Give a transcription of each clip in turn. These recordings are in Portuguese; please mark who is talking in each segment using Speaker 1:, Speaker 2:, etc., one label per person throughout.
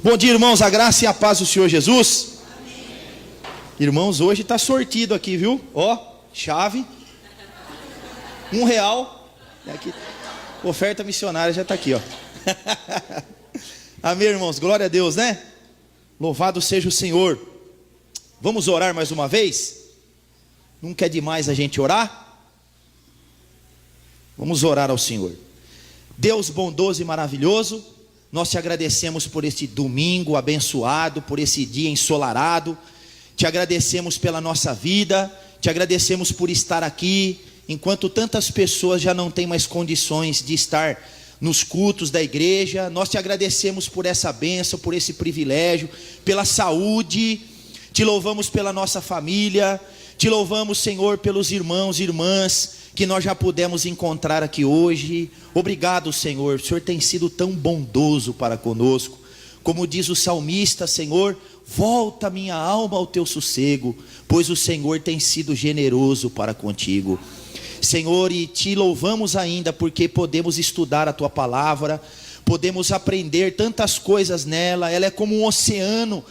Speaker 1: Bom dia, irmãos, a graça e a paz do Senhor Jesus. Amém. Irmãos, hoje está sortido aqui, viu? Ó, chave, R$1. Aqui, oferta missionária já está aqui, ó. Amém, irmãos, glória a Deus, né? Louvado seja o Senhor. Vamos orar mais uma vez? Nunca é demais a gente orar? Vamos orar ao Senhor. Deus bondoso e maravilhoso, nós te agradecemos por este domingo abençoado, por esse dia ensolarado. Te agradecemos pela nossa vida, te agradecemos por estar aqui, enquanto tantas pessoas já não têm mais condições de estar nos cultos da igreja. Nós te agradecemos por essa bênção, por esse privilégio, pela saúde. Te louvamos pela nossa família, te louvamos, Senhor, pelos irmãos e irmãs que nós já pudemos encontrar aqui hoje. Obrigado, Senhor, o Senhor tem sido tão bondoso para conosco. Como diz o salmista, Senhor, volta minha alma ao teu sossego, pois o Senhor tem sido generoso para contigo. Senhor, e te louvamos ainda porque podemos estudar a tua palavra, podemos aprender tantas coisas nela. Ela é como um oceano,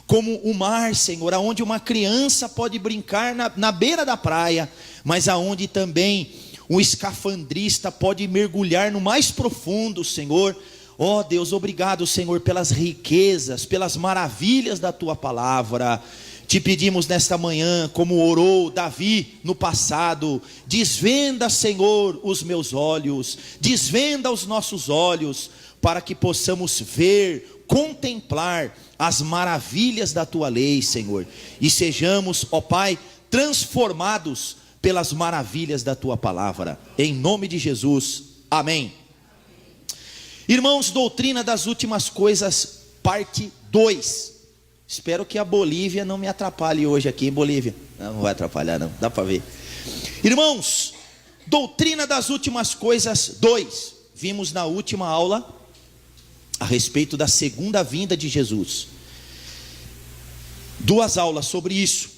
Speaker 1: como o mar, Senhor, aonde uma criança pode brincar na beira da praia, mas aonde também um escafandrista pode mergulhar no mais profundo, Senhor. Ó Deus, obrigado, Senhor, pelas riquezas, pelas maravilhas da tua palavra. Te pedimos nesta manhã, como orou Davi no passado: desvenda, Senhor, os meus olhos, desvenda os nossos olhos, para que possamos ver, contemplar as maravilhas da tua lei, Senhor, e sejamos, ó Pai, transformados pelas maravilhas da tua palavra, em nome de Jesus, amém. Irmãos, doutrina das últimas coisas, parte 2. Espero que a Bolívia não me atrapalhe hoje aqui, hein, Bolívia? Não vai atrapalhar não, dá para ver. Irmãos, doutrina das últimas coisas 2. Vimos na última aula a respeito da segunda vinda de Jesus. 2 aulas sobre isso.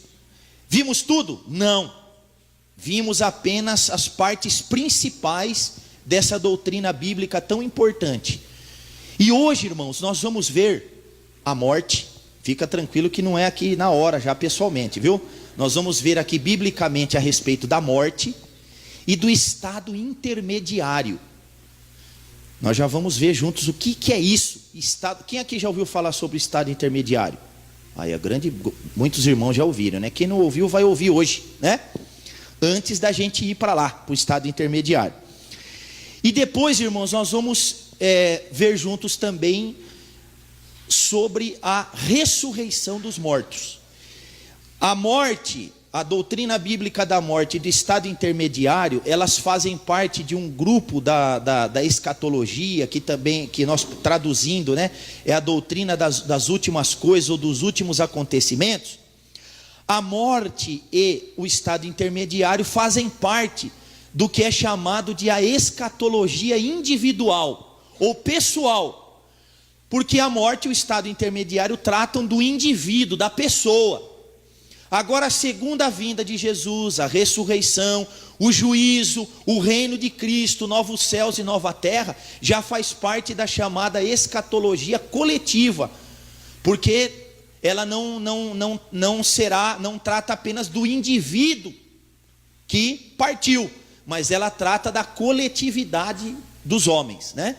Speaker 1: Vimos tudo? Não. Vimos apenas as partes principais dessa doutrina bíblica tão importante. E hoje, irmãos, nós vamos ver a morte. Fica tranquilo que não é aqui na hora, já pessoalmente, viu? Nós vamos ver aqui biblicamente a respeito da morte e do estado intermediário. Nós já vamos ver juntos o que é isso. Estado. Quem aqui já ouviu falar sobre o estado intermediário? Aí muitos irmãos já ouviram, né? Quem não ouviu vai ouvir hoje, né? Antes da gente ir para lá, para o estado intermediário. E depois, irmãos, nós vamos ver juntos também sobre a ressurreição dos mortos. A morte, a doutrina bíblica da morte e do estado intermediário, elas fazem parte de um grupo da escatologia, que nós traduzindo, né, é a doutrina das últimas coisas ou dos últimos acontecimentos. A morte e o estado intermediário fazem parte do que é chamado de a escatologia individual ou pessoal, porque a morte e o estado intermediário tratam do indivíduo, da pessoa. Agora a segunda vinda de Jesus, a ressurreição, o juízo, o reino de Cristo, novos céus e nova terra, já faz parte da chamada escatologia coletiva, porque ela não trata apenas do indivíduo que partiu, mas ela trata da coletividade dos homens, né?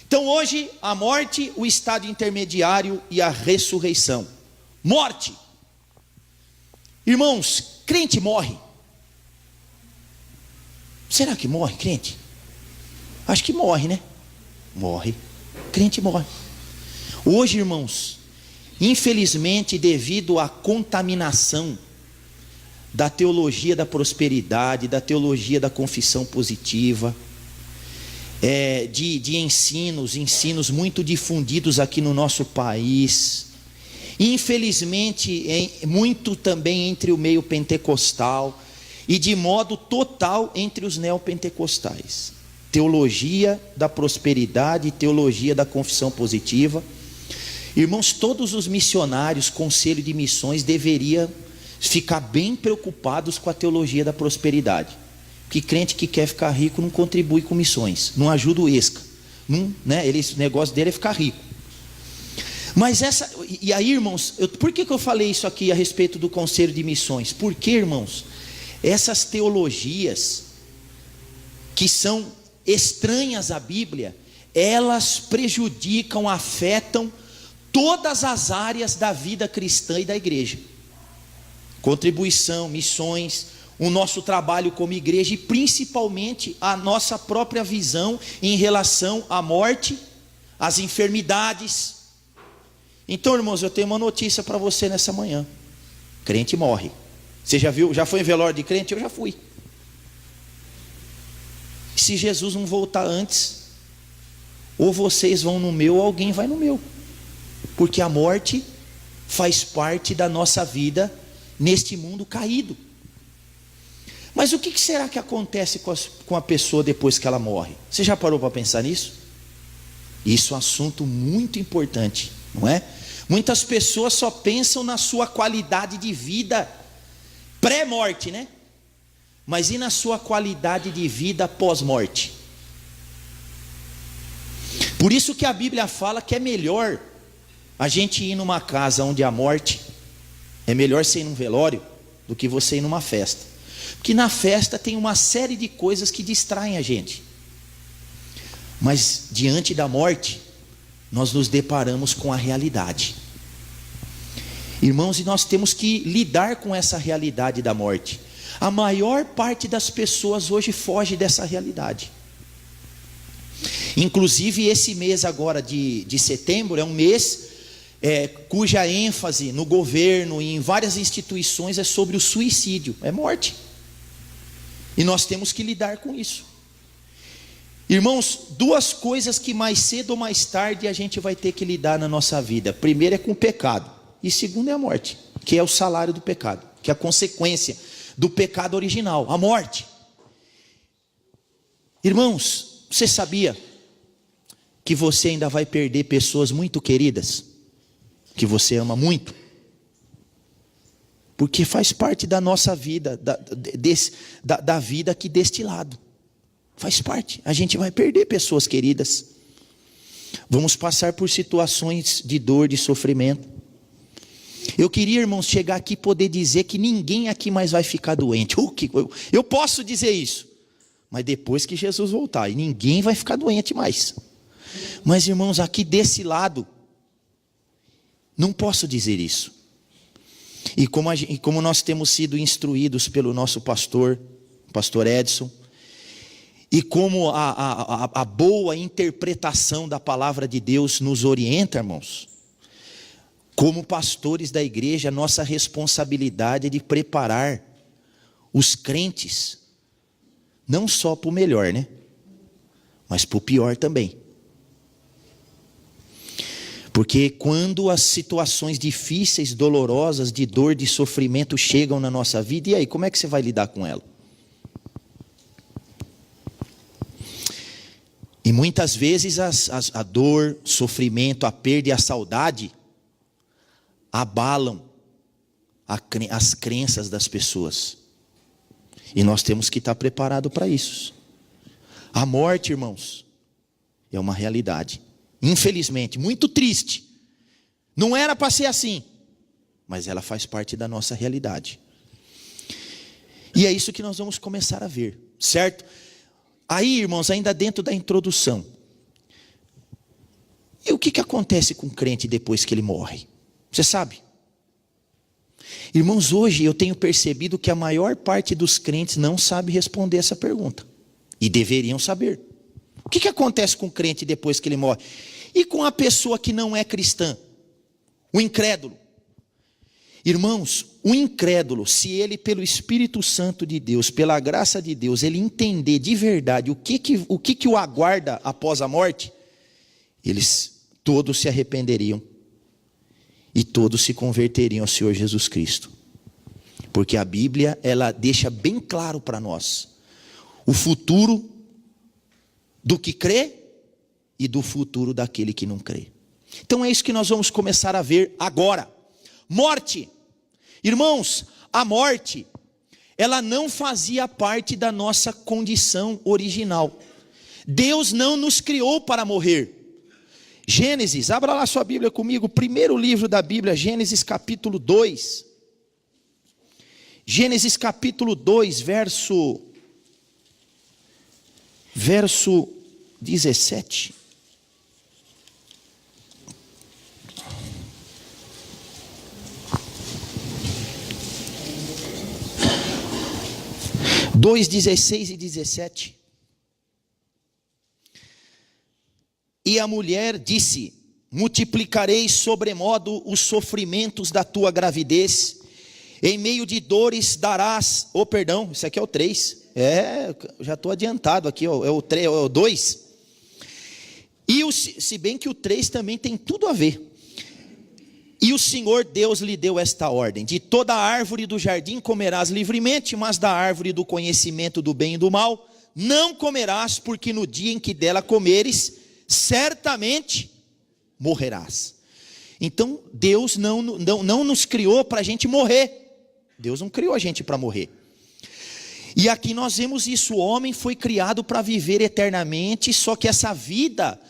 Speaker 1: Então hoje a morte, o estado intermediário e a ressurreição. Morte. Irmãos, crente morre? Será que morre crente? Acho que morre, né? Morre. Crente morre. Hoje, irmãos, infelizmente, devido à contaminação da teologia da prosperidade, da teologia da confissão positiva, de ensinos muito difundidos aqui no nosso país, infelizmente muito também entre o meio pentecostal e de modo total entre os neopentecostais. Teologia da prosperidade, teologia da confissão positiva. Irmãos, todos os missionários, conselho de missões deveriam ficar bem preocupados com a teologia da prosperidade. Que crente que quer ficar rico não contribui com missões, não ajuda o ESCA, não, né? O negócio dele é ficar rico. Mas e aí, irmãos, por que eu falei isso aqui a respeito do Conselho de Missões? Porque, irmãos, essas teologias que são estranhas à Bíblia, elas prejudicam, afetam todas as áreas da vida cristã e da igreja. Contribuição, missões, o nosso trabalho como igreja e principalmente a nossa própria visão em relação à morte, às enfermidades. Então, irmãos, eu tenho uma notícia para você nessa manhã: crente morre. Você já viu? Já foi em velório de crente? Eu já fui. Se Jesus não voltar antes, ou vocês vão no meu, ou alguém vai no meu, porque a morte faz parte da nossa vida neste mundo caído. Mas o que será que acontece com a pessoa depois que ela morre? Você já parou para pensar nisso? Isso é um assunto muito importante, não é? Muitas pessoas só pensam na sua qualidade de vida pré-morte, né? Mas e na sua qualidade de vida pós-morte? Por isso que a Bíblia fala que é melhor a gente ir numa casa onde há morte, é melhor você ir num velório do que você ir numa festa. Porque na festa tem uma série de coisas que distraem a gente. Mas diante da morte, nós nos deparamos com a realidade. Irmãos, e nós temos que lidar com essa realidade da morte. A maior parte das pessoas hoje foge dessa realidade. Inclusive esse mês agora de setembro é um mês cuja ênfase no governo e em várias instituições é sobre o suicídio, é morte. E nós temos que lidar com isso. Irmãos, duas coisas que mais cedo ou mais tarde a gente vai ter que lidar na nossa vida. Primeiro é com o pecado, e segundo é a morte, que é o salário do pecado, que é a consequência do pecado original, a morte. Irmãos, você sabia que você ainda vai perder pessoas muito queridas, que você ama muito? Porque faz parte da nossa vida, da vida aqui deste lado. Faz parte, a gente vai perder pessoas queridas. Vamos passar por situações de dor, de sofrimento. Eu queria, irmãos, chegar aqui e poder dizer que ninguém aqui mais vai ficar doente. Eu posso dizer isso, mas depois que Jesus voltar, e ninguém vai ficar doente mais. Mas, irmãos, aqui desse lado, não posso dizer isso. E como nós temos sido instruídos pelo nosso pastor Edson, e como a boa interpretação da palavra de Deus nos orienta, irmãos, como pastores da igreja, a nossa responsabilidade é de preparar os crentes, não só para o melhor, né? Mas para o pior também. Porque quando as situações difíceis, dolorosas, de dor, de sofrimento chegam na nossa vida, e aí, como é que você vai lidar com ela? E muitas vezes a dor, sofrimento, a perda e a saudade abalam as crenças das pessoas. E nós temos que estar preparados para isso. A morte, irmãos, é uma realidade. Infelizmente, muito triste. Não era para ser assim, mas ela faz parte da nossa realidade. E é isso que nós vamos começar a ver, certo? Aí, irmãos, ainda dentro da introdução, e o que acontece com o crente depois que ele morre? Você sabe? Irmãos, hoje eu tenho percebido que a maior parte dos crentes não sabe responder essa pergunta, e deveriam saber. O que acontece com o crente depois que ele morre? E com a pessoa que não é cristã? O incrédulo. Irmãos, o incrédulo, se ele pelo Espírito Santo de Deus, pela graça de Deus, ele entender de verdade o que o aguarda após a morte, eles todos se arrependeriam e todos se converteriam ao Senhor Jesus Cristo. Porque a Bíblia, ela deixa bem claro para nós o futuro do que crê e do futuro daquele que não crê. Então é isso que nós vamos começar a ver agora. Morte. Irmãos, a morte, ela não fazia parte da nossa condição original. Deus não nos criou para morrer. Gênesis, abra lá sua Bíblia comigo, primeiro livro da Bíblia, Gênesis capítulo 2. Gênesis capítulo 2, verso 17. Dois, 16 e 17. E a mulher disse: multiplicarei sobremodo os sofrimentos da tua gravidez, em meio de dores darás, isso aqui é o 3, já estou adiantado aqui, ó, é o 2, se bem que o 3 também tem tudo a ver. E o Senhor Deus lhe deu esta ordem: de toda a árvore do jardim comerás livremente, mas da árvore do conhecimento do bem e do mal não comerás, porque no dia em que dela comeres, certamente morrerás. Então Deus não nos criou para a gente morrer. Deus não criou a gente para morrer. E aqui nós vemos isso: o homem foi criado para viver eternamente, só que essa vida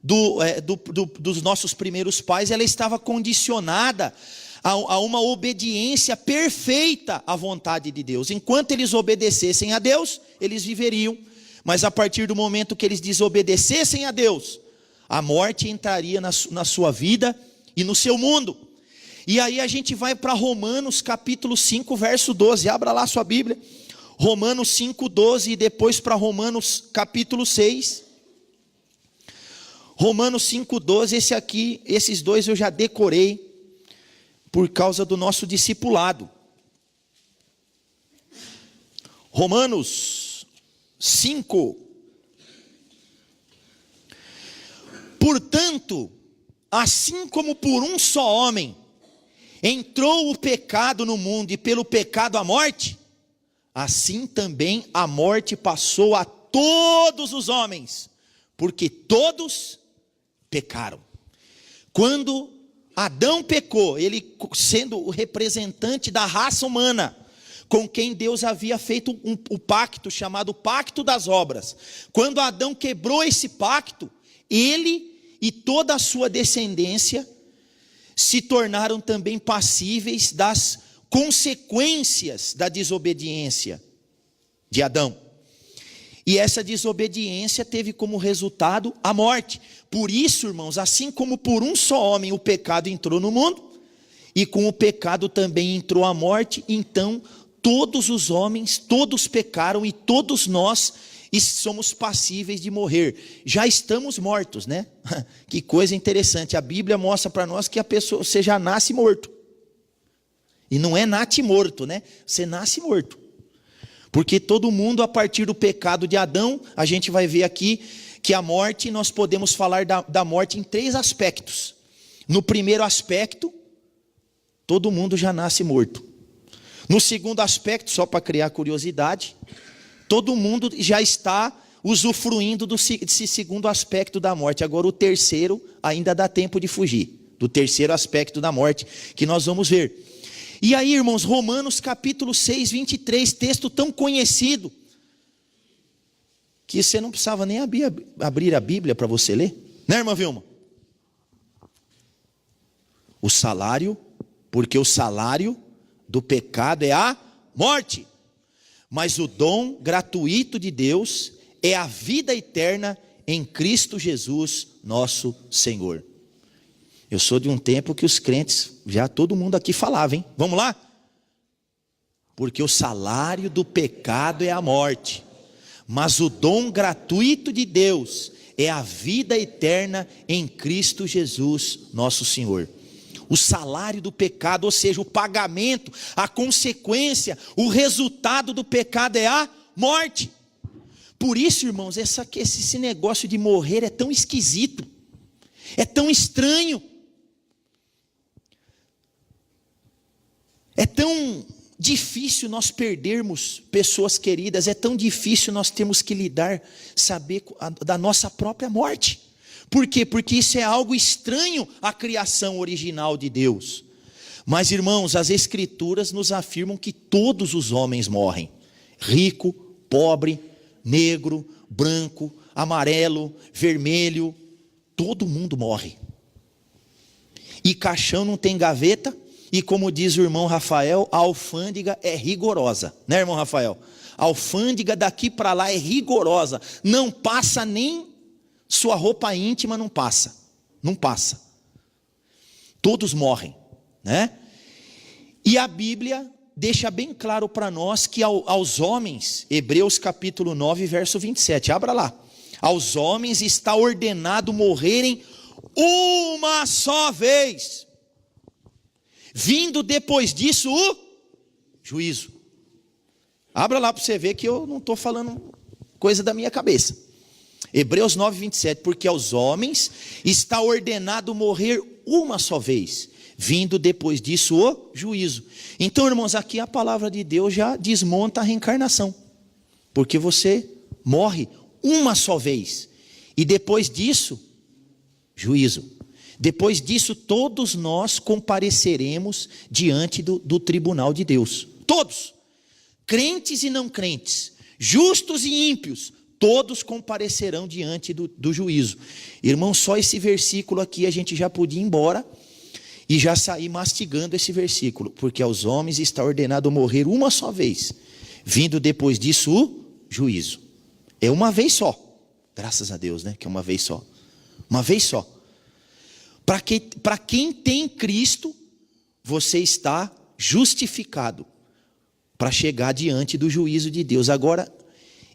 Speaker 1: dos nossos primeiros pais, ela estava condicionada a uma obediência perfeita à vontade de Deus. Enquanto eles obedecessem a Deus, eles viveriam. Mas a partir do momento que eles desobedecessem a Deus, a morte entraria na sua vida e no seu mundo. E aí a gente vai para Romanos capítulo 5, verso 12. Abra lá sua Bíblia. Romanos 5, 12 e depois para Romanos capítulo 6. Romanos 5, 12, esses dois eu já decorei por causa do nosso discipulado. Romanos 5. Portanto, assim como por um só homem entrou o pecado no mundo e pelo pecado a morte, assim também a morte passou a todos os homens, porque todos pecaram. Quando Adão pecou, ele sendo o representante da raça humana, com quem Deus havia feito o pacto, chamado pacto das obras. Quando Adão quebrou esse pacto, ele e toda a sua descendência se tornaram também passíveis das consequências da desobediência de Adão. E essa desobediência teve como resultado a morte. Por isso, irmãos, assim como por um só homem o pecado entrou no mundo, e com o pecado também entrou a morte, então todos os homens, todos pecaram e todos nós somos passíveis de morrer. Já estamos mortos, né? Que coisa interessante. A Bíblia mostra para nós que você já nasce morto. E não é nasce morto, né? Você nasce morto. Porque todo mundo, a partir do pecado de Adão, a gente vai ver aqui que a morte, nós podemos falar da morte em 3 aspectos. No primeiro aspecto, todo mundo já nasce morto. No segundo aspecto, só para criar curiosidade, todo mundo já está usufruindo desse segundo aspecto da morte. Agora o terceiro, ainda dá tempo de fugir. Do terceiro aspecto da morte, que nós vamos ver. E aí, irmãos, Romanos capítulo 6, 23, texto tão conhecido, que você não precisava nem abrir a Bíblia para você ler. Né, irmã Vilma? Porque o salário do pecado é a morte. Mas o dom gratuito de Deus é a vida eterna em Cristo Jesus, nosso Senhor. Eu sou de um tempo que os crentes, já todo mundo aqui falava, hein? Vamos lá? Porque o salário do pecado é a morte, mas o dom gratuito de Deus é a vida eterna em Cristo Jesus, nosso Senhor. O salário do pecado, ou seja, o pagamento, a consequência, o resultado do pecado é a morte. Por isso, irmãos, esse negócio de morrer é tão esquisito, é tão estranho, é tão difícil nós perdermos pessoas queridas, é tão difícil nós termos que saber da nossa própria morte. Por quê? Porque isso é algo estranho à criação original de Deus. Mas, irmãos, as Escrituras nos afirmam que todos os homens morrem. Rico, pobre, negro, branco, amarelo, vermelho, todo mundo morre. E caixão não tem gaveta, e como diz o irmão Rafael, a alfândega é rigorosa, né, irmão Rafael? A alfândega daqui para lá é rigorosa, não passa nem sua roupa íntima, não passa, todos morrem, né? E a Bíblia deixa bem claro para nós que aos homens, Hebreus capítulo 9, verso 27, abra lá, aos homens está ordenado morrerem uma só vez, vindo depois disso o juízo. Abra lá para você ver que eu não estou falando coisa da minha cabeça. Hebreus 9, 27, porque aos homens está ordenado morrer uma só vez, vindo depois disso o juízo. Então, irmãos, aqui a palavra de Deus já desmonta a reencarnação, porque você morre uma só vez, e depois disso, juízo. Depois disso, todos nós compareceremos diante do tribunal de Deus. Todos, crentes e não crentes, justos e ímpios, todos comparecerão diante do juízo. Irmão, só esse versículo aqui a gente já podia ir embora e já sair mastigando esse versículo, porque aos homens está ordenado morrer uma só vez, vindo depois disso o juízo. É uma vez só, graças a Deus, né? Que é uma vez só. Uma vez só. Para quem tem Cristo, você está justificado para chegar diante do juízo de Deus. Agora,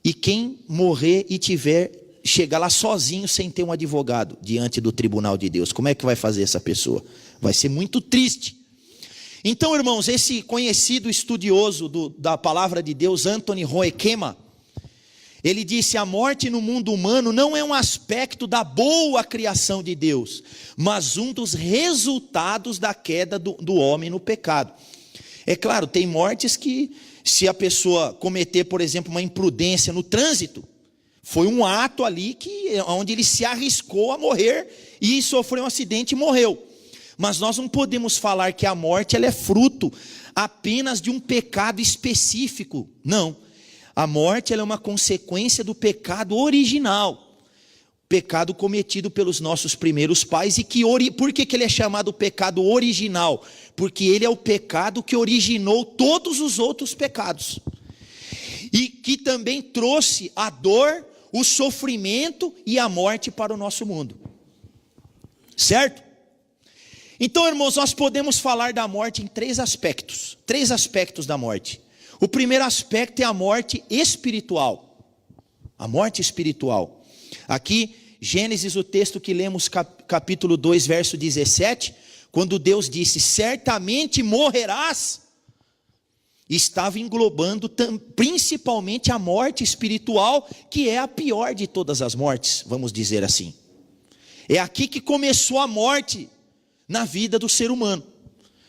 Speaker 1: e quem morrer e chegar lá sozinho, sem ter um advogado, diante do tribunal de Deus, como é que vai fazer essa pessoa? Vai ser muito triste. Então, irmãos, esse conhecido estudioso da palavra de Deus, Anthony Hoekema, ele disse: a morte no mundo humano não é um aspecto da boa criação de Deus, mas um dos resultados da queda do homem no pecado. É claro, tem mortes que, se a pessoa cometer, por exemplo, uma imprudência no trânsito, foi um ato ali onde ele se arriscou a morrer e sofreu um acidente e morreu. Mas nós não podemos falar que a morte ela é fruto apenas de um pecado específico. Não. A morte ela é uma consequência do pecado original. Pecado cometido pelos nossos primeiros pais. E por que ele é chamado pecado original? Porque ele é o pecado que originou todos os outros pecados. E que também trouxe a dor, o sofrimento e a morte para o nosso mundo. Certo? Então, irmãos, nós podemos falar da morte em três aspectos. Três aspectos da morte. O primeiro aspecto é a morte espiritual. A morte espiritual. Aqui, Gênesis, o texto que lemos, capítulo 2, verso 17, quando Deus disse: certamente morrerás, estava englobando principalmente a morte espiritual, que é a pior de todas as mortes, vamos dizer assim. É aqui que começou a morte na vida do ser humano.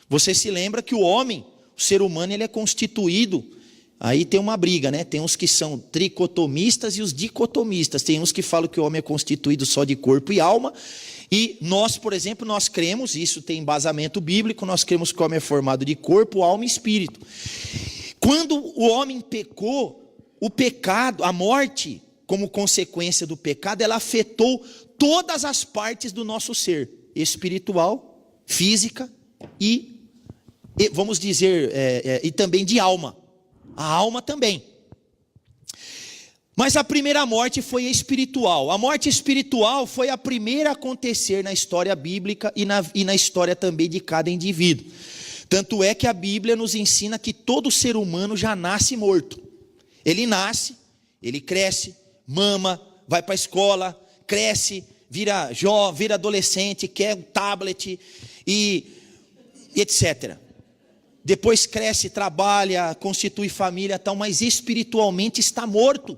Speaker 1: Você se lembra que o ser humano, ele é constituído, aí tem uma briga, né? Tem uns que são tricotomistas e os dicotomistas. Tem uns que falam que o homem é constituído só de corpo e alma. E nós, por exemplo, nós cremos, isso tem embasamento bíblico, nós cremos que o homem é formado de corpo, alma e espírito. Quando o homem pecou, o pecado, a morte, como consequência do pecado, ela afetou todas as partes do nosso ser, espiritual, física e vamos dizer, e também de alma. A alma também. Mas a primeira morte foi espiritual. A morte espiritual foi a primeira a acontecer na história bíblica e na história também de cada indivíduo. Tanto é que a Bíblia nos ensina que todo ser humano já nasce morto. Ele nasce, ele cresce, mama, vai para a escola, cresce, vira jovem, vira adolescente, quer um tablet e etc. Depois cresce, trabalha, constitui família, tal, mas espiritualmente está morto.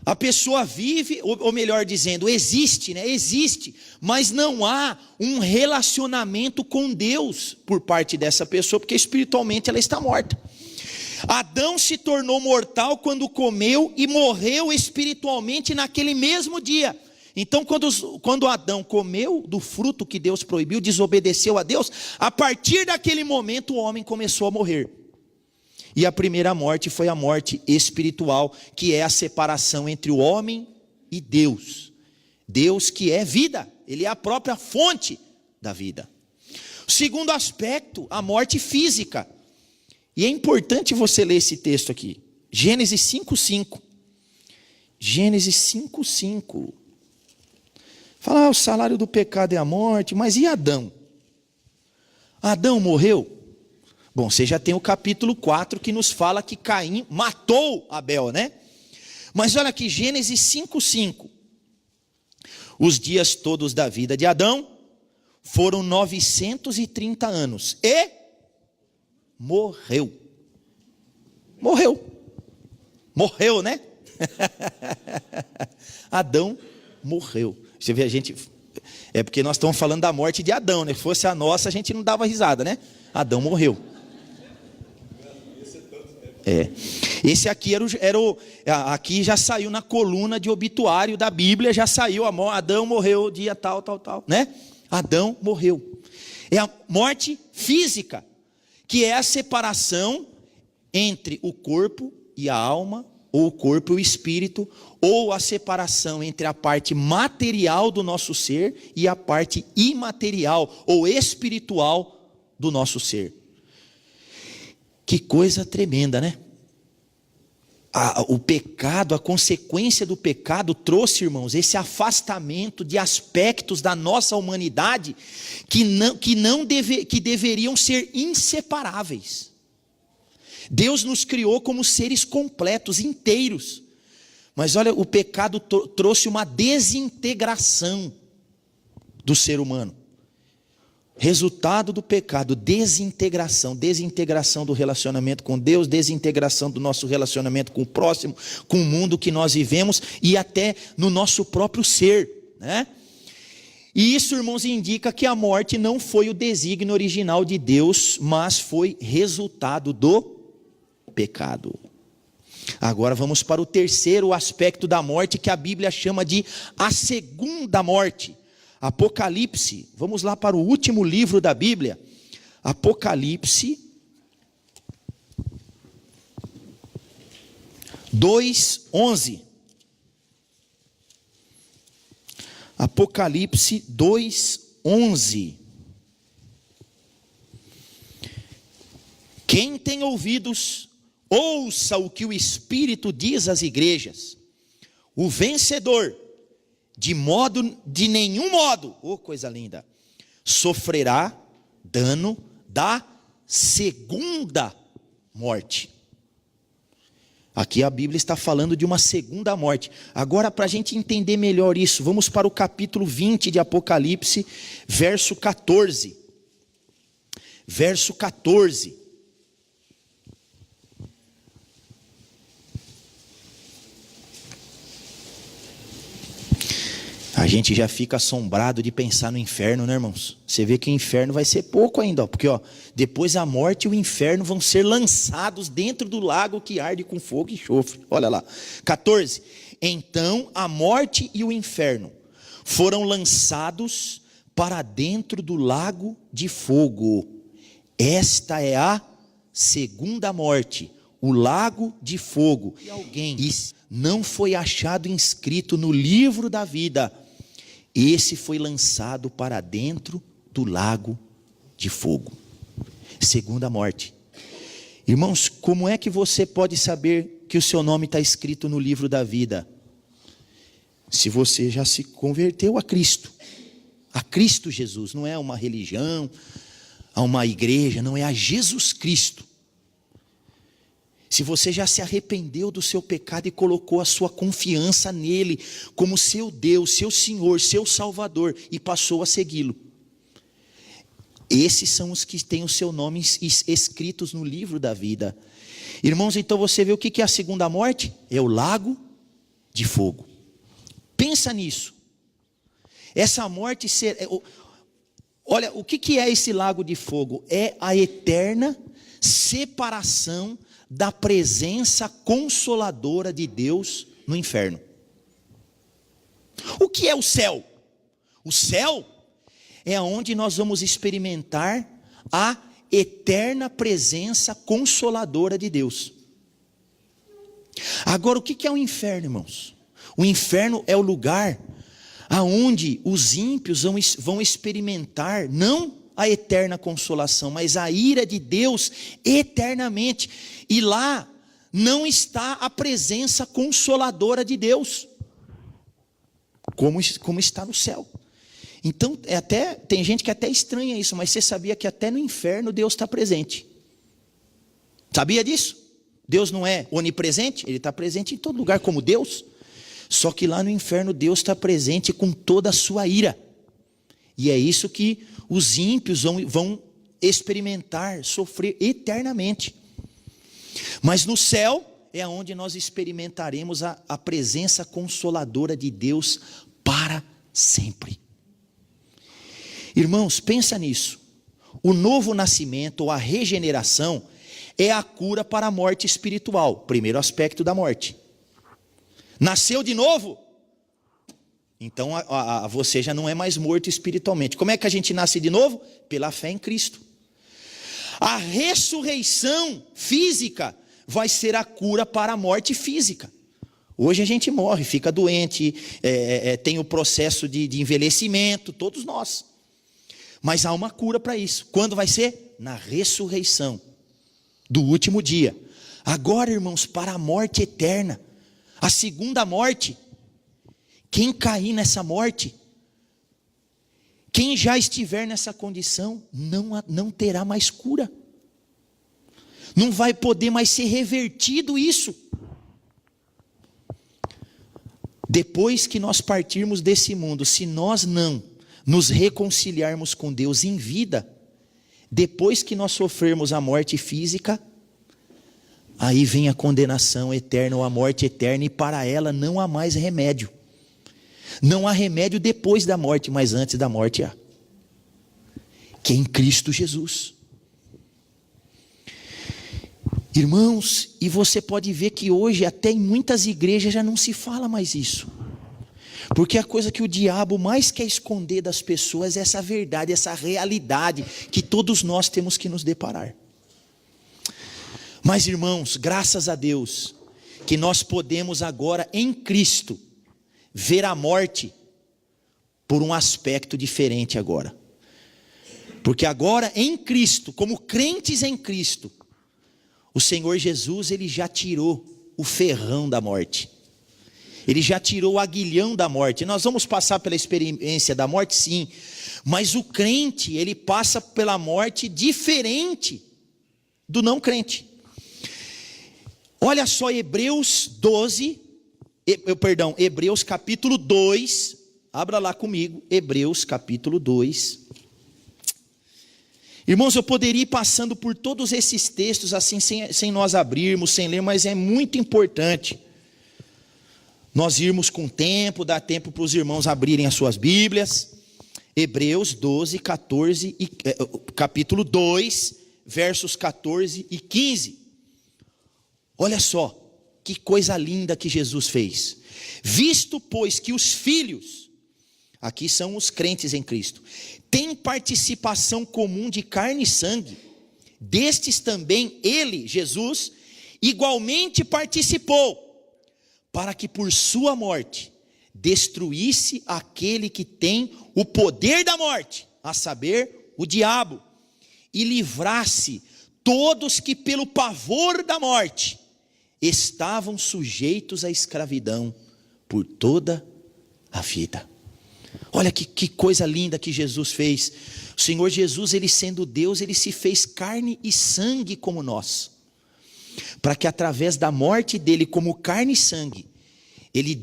Speaker 1: A pessoa vive, ou melhor dizendo, existe, né? Existe, mas não há um relacionamento com Deus por parte dessa pessoa, porque espiritualmente ela está morta. Adão se tornou mortal quando comeu e morreu espiritualmente naquele mesmo dia. Então, quando Adão comeu do fruto que Deus proibiu, desobedeceu a Deus, a partir daquele momento o homem começou a morrer. E a primeira morte foi a morte espiritual, que é a separação entre o homem e Deus. Deus que é vida, Ele é a própria fonte da vida. O segundo aspecto, a morte física. E é importante você ler esse texto aqui. Gênesis 5:5. Gênesis 5:5. Fala, o salário do pecado é a morte, mas e Adão? Adão morreu? Bom, você já tem o capítulo 4 que nos fala que Caim matou Abel, né? Mas olha aqui, Gênesis 5:5. Os dias todos da vida de Adão foram 930 anos. E morreu. Morreu, né? Adão morreu. Você vê, a gente... É porque nós estamos falando da morte de Adão, né? Se fosse a nossa, a gente não dava risada, né? Adão morreu. Esse aqui aqui já saiu na coluna de obituário da Bíblia, já saiu, Adão morreu dia tal, né? Adão morreu. É a morte física, que é a separação entre o corpo e a alma, ou o corpo e o espírito, ou a separação entre a parte material do nosso ser e a parte imaterial, ou espiritual do nosso ser. Que coisa tremenda, né? O pecado, a consequência do pecado trouxe, irmãos, esse afastamento de aspectos da nossa humanidade que deveriam ser inseparáveis. Deus nos criou como seres completos, inteiros. Mas olha, o pecado trouxe uma desintegração do ser humano. Resultado do pecado, desintegração do relacionamento com Deus, desintegração do nosso relacionamento com o próximo, com o mundo que nós vivemos e até no nosso próprio ser, né? E isso, irmãos, indica que a morte não foi o desígnio original de Deus, mas foi resultado do pecado. Agora vamos para o terceiro aspecto da morte, que a Bíblia chama de a segunda morte. Apocalipse, vamos lá para o último livro da Bíblia, Apocalipse 2:11. Apocalipse 2:11. Quem tem ouvidos, ouça o que o Espírito diz às igrejas. O vencedor, de nenhum modo, coisa linda, sofrerá dano da segunda morte. Aqui a Bíblia está falando de uma segunda morte. Agora, para a gente entender melhor isso, vamos para o capítulo 20 de Apocalipse, verso 14. Verso 14. A gente já fica assombrado de pensar no inferno, né, irmãos? Você vê que o inferno vai ser pouco ainda, porque depois a morte e o inferno vão ser lançados dentro do lago que arde com fogo e enxofre. Olha lá, 14. Então a morte e o inferno foram lançados para dentro do lago de fogo. Esta é a segunda morte, o lago de fogo. E alguém não foi achado inscrito no livro da vida, esse foi lançado para dentro do lago de fogo. Segunda morte. Irmãos, como é que você pode saber que o seu nome está escrito no livro da vida? Se você já se converteu a Cristo Jesus, não é uma religião, a uma igreja, não, é a Jesus Cristo. Se você já se arrependeu do seu pecado e colocou a sua confiança nele como seu Deus, seu Senhor, seu Salvador, e passou a segui-lo. Esses são os que têm os seus nomes escritos no livro da vida. Irmãos, então você vê o que é a segunda morte? É o lago de fogo. Pensa nisso. Essa morte olha, o que é esse lago de fogo? É a eterna separação da presença consoladora de Deus no inferno. O que é o céu? O céu é onde nós vamos experimentar a eterna presença consoladora de Deus. Agora, o que é o inferno, irmãos? O inferno é o lugar aonde os ímpios vão experimentar não a eterna consolação, mas a ira de Deus eternamente. E lá não está a presença consoladora de Deus, como está no céu. Então, tem gente que até estranha isso, mas você sabia que até no inferno Deus está presente? Sabia disso? Deus não é onipresente, Ele está presente em todo lugar como Deus. Só que lá no inferno Deus está presente com toda a sua ira. E é isso que os ímpios vão experimentar, sofrer eternamente. Mas no céu é onde nós experimentaremos a presença consoladora de Deus para sempre. Irmãos, pensa nisso. O novo nascimento, ou a regeneração, é a cura para a morte espiritual. Primeiro aspecto da morte. Nasceu de novo? Então você já não é mais morto espiritualmente. Como é que a gente nasce de novo? Pela fé em Cristo. A ressurreição física vai ser a cura para a morte física. Hoje a gente morre, fica doente, tem o processo de envelhecimento, todos nós. Mas há uma cura para isso. Quando vai ser? Na ressurreição do último dia. Agora, irmãos, para a morte eterna, a segunda morte, quem cair nessa morte, quem já estiver nessa condição, não terá mais cura. Não vai poder mais ser revertido isso. Depois que nós partirmos desse mundo, se nós não nos reconciliarmos com Deus em vida, depois que nós sofrermos a morte física, aí vem a condenação eterna ou a morte eterna, e para ela não há mais remédio. Não há remédio depois da morte, mas antes da morte há. Que é em Cristo Jesus. Irmãos, e você pode ver que hoje até em muitas igrejas já não se fala mais isso. Porque a coisa que o diabo mais quer esconder das pessoas é essa verdade, essa realidade que todos nós temos que nos deparar. Mas, irmãos, graças a Deus, que nós podemos agora em Cristo ver a morte por um aspecto diferente agora. Porque agora em Cristo, como crentes em Cristo, o Senhor Jesus, Ele já tirou o ferrão da morte. Ele já tirou o aguilhão da morte. Nós vamos passar pela experiência da morte, sim. Mas o crente, ele passa pela morte diferente do não crente. Olha só Hebreus capítulo 2. Abra lá comigo, Hebreus capítulo 2. Irmãos, eu poderia ir passando por todos esses textos assim, sem nós abrirmos, sem ler, mas é muito importante nós irmos com tempo, dar tempo para os irmãos abrirem as suas Bíblias. Hebreus 12, 14, capítulo 2, versos 14 e 15. Olha só, que coisa linda que Jesus fez. Visto, pois, que os filhos, aqui são os crentes em Cristo, têm participação comum de carne e sangue, destes também ele, Jesus, igualmente participou, para que por sua morte destruísse aquele que tem o poder da morte, a saber, o diabo, e livrasse todos que pelo pavor da morte estavam sujeitos à escravidão por toda a vida. Olha que coisa linda que Jesus fez. O Senhor Jesus, Ele sendo Deus, Ele se fez carne e sangue como nós, para que através da morte dele como carne e sangue, ele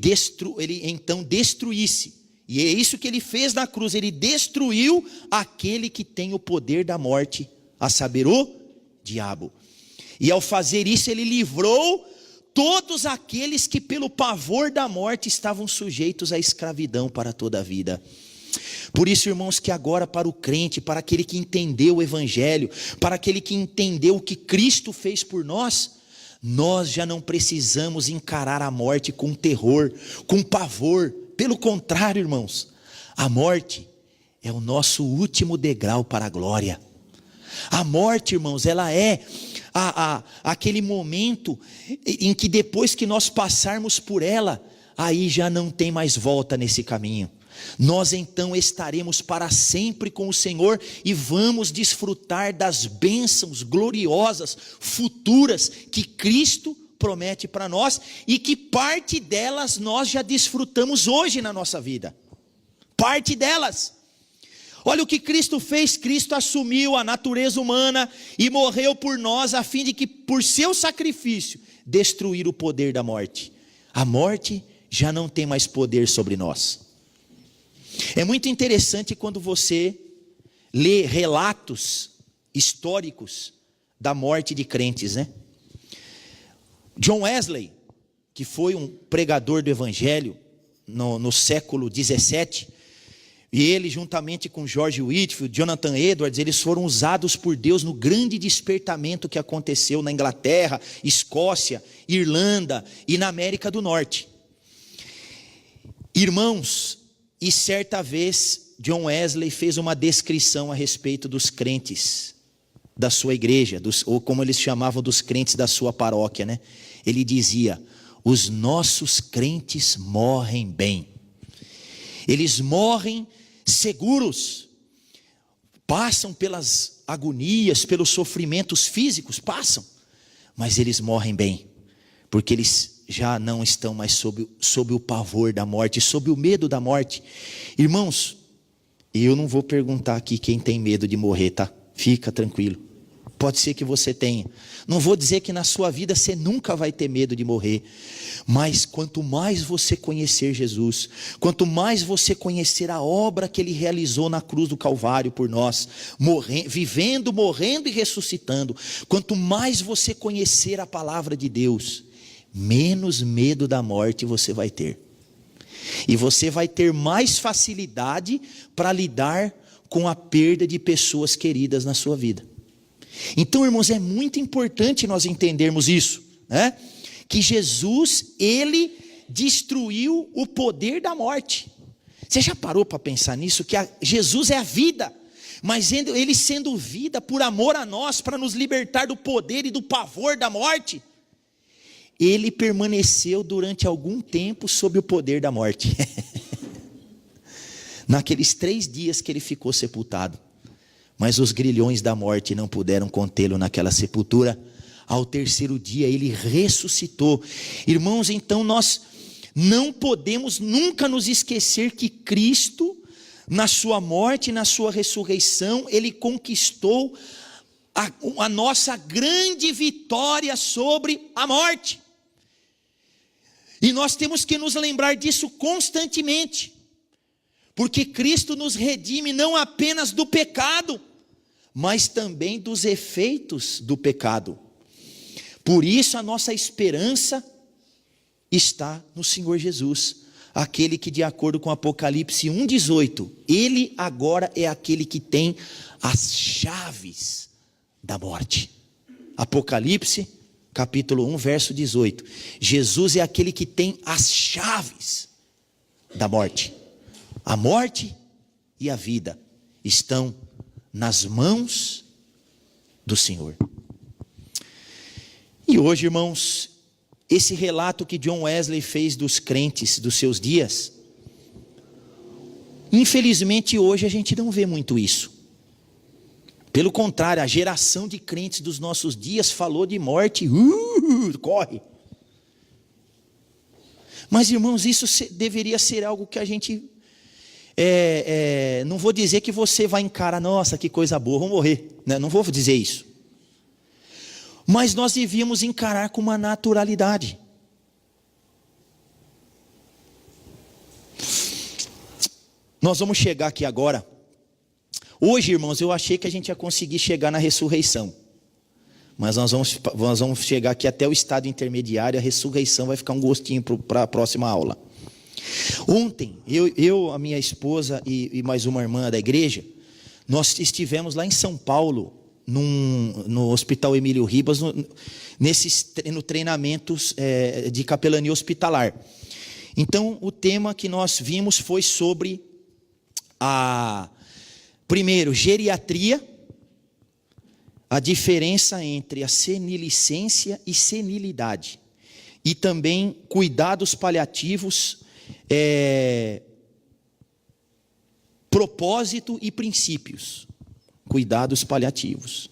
Speaker 1: então destruísse. E é isso que ele fez na cruz. Ele destruiu aquele que tem o poder da morte, a saber, o diabo. E ao fazer isso, ele livrou todos aqueles que pelo pavor da morte estavam sujeitos à escravidão para toda a vida. Por isso, irmãos, que agora para o crente, para aquele que entendeu o Evangelho, para aquele que entendeu o que Cristo fez por nós, nós já não precisamos encarar a morte com terror, com pavor. Pelo contrário, irmãos, a morte é o nosso último degrau para a glória. A morte, irmãos, ela é aquele momento em que depois que nós passarmos por ela, aí já não tem mais volta nesse caminho. nós então estaremos para sempre com o Senhor e vamos desfrutar das bênçãos gloriosas, futuras, que Cristo promete para nós, e que parte delas nós já desfrutamos hoje na nossa vida, parte delas. Olha o que Cristo fez. Cristo assumiu a natureza humana e morreu por nós, a fim de que por seu sacrifício, destruir o poder da morte. A morte já não tem mais poder sobre nós. É muito interessante quando você lê relatos históricos da morte de crentes, né? John Wesley, que foi um pregador do evangelho no século 17, e ele juntamente com George Whitefield, Jonathan Edwards, eles foram usados por Deus no grande despertamento que aconteceu na Inglaterra, Escócia, Irlanda e na América do Norte. Irmãos, e certa vez John Wesley fez uma descrição a respeito dos crentes da sua igreja, ou como eles chamavam, dos crentes da sua paróquia, né? Ele dizia: os nossos crentes morrem bem, eles morrem seguros, passam pelas agonias, pelos sofrimentos físicos, passam, mas eles morrem bem, porque eles já não estão mais sob o pavor da morte, sob o medo da morte. Irmãos, eu não vou perguntar aqui quem tem medo de morrer, tá? Fica tranquilo, pode ser que você tenha. Não vou dizer que na sua vida você nunca vai ter medo de morrer, mas quanto mais você conhecer Jesus, quanto mais você conhecer a obra que Ele realizou na cruz do Calvário por nós, vivendo, morrendo e ressuscitando, quanto mais você conhecer a palavra de Deus, menos medo da morte você vai ter, e você vai ter mais facilidade para lidar com a perda de pessoas queridas na sua vida. Então, irmãos, é muito importante nós entendermos isso, né? Que Jesus, Ele destruiu o poder da morte. Você já parou para pensar nisso? Que Jesus é a vida, mas Ele sendo vida por amor a nós, para nos libertar do poder e do pavor da morte, Ele permaneceu durante algum tempo sob o poder da morte. Naqueles 3 dias que Ele ficou sepultado, mas os grilhões da morte não puderam contê-lo naquela sepultura. Ao 3º dia Ele ressuscitou. Irmãos, então nós não podemos nunca nos esquecer que Cristo, na sua morte e na sua ressurreição, Ele conquistou a nossa grande vitória sobre a morte. E nós temos que nos lembrar disso constantemente, porque Cristo nos redime não apenas do pecado, mas também dos efeitos do pecado. Por isso a nossa esperança está no Senhor Jesus, aquele que, de acordo com Apocalipse 1,18, Ele agora é aquele que tem as chaves da morte. Apocalipse capítulo 1, verso 18. Jesus é aquele que tem as chaves da morte. A morte e a vida estão nas mãos do Senhor. E hoje, irmãos, esse relato que John Wesley fez dos crentes dos seus dias, infelizmente hoje a gente não vê muito isso. Pelo contrário, a geração de crentes dos nossos dias falou de morte, corre. Mas, irmãos, isso deveria ser algo que a gente... não vou dizer que você vai encarar, nossa, que coisa boa, vou morrer, né? Não vou dizer isso, mas nós devíamos encarar com uma naturalidade. Nós vamos chegar aqui agora. Hoje, irmãos, eu achei que a gente ia conseguir chegar na ressurreição, mas nós vamos chegar aqui até o estado intermediário. A ressurreição vai ficar um gostinho para a próxima aula. Ontem, eu, a minha esposa e mais uma irmã da igreja, nós estivemos lá em São Paulo, no Hospital Emílio Ribas, no treinamentos de capelania hospitalar. Então, o tema que nós vimos foi sobre primeiro, geriatria, a diferença entre a senilicência e senilidade, e também cuidados paliativos propósito e princípios. Cuidados paliativos.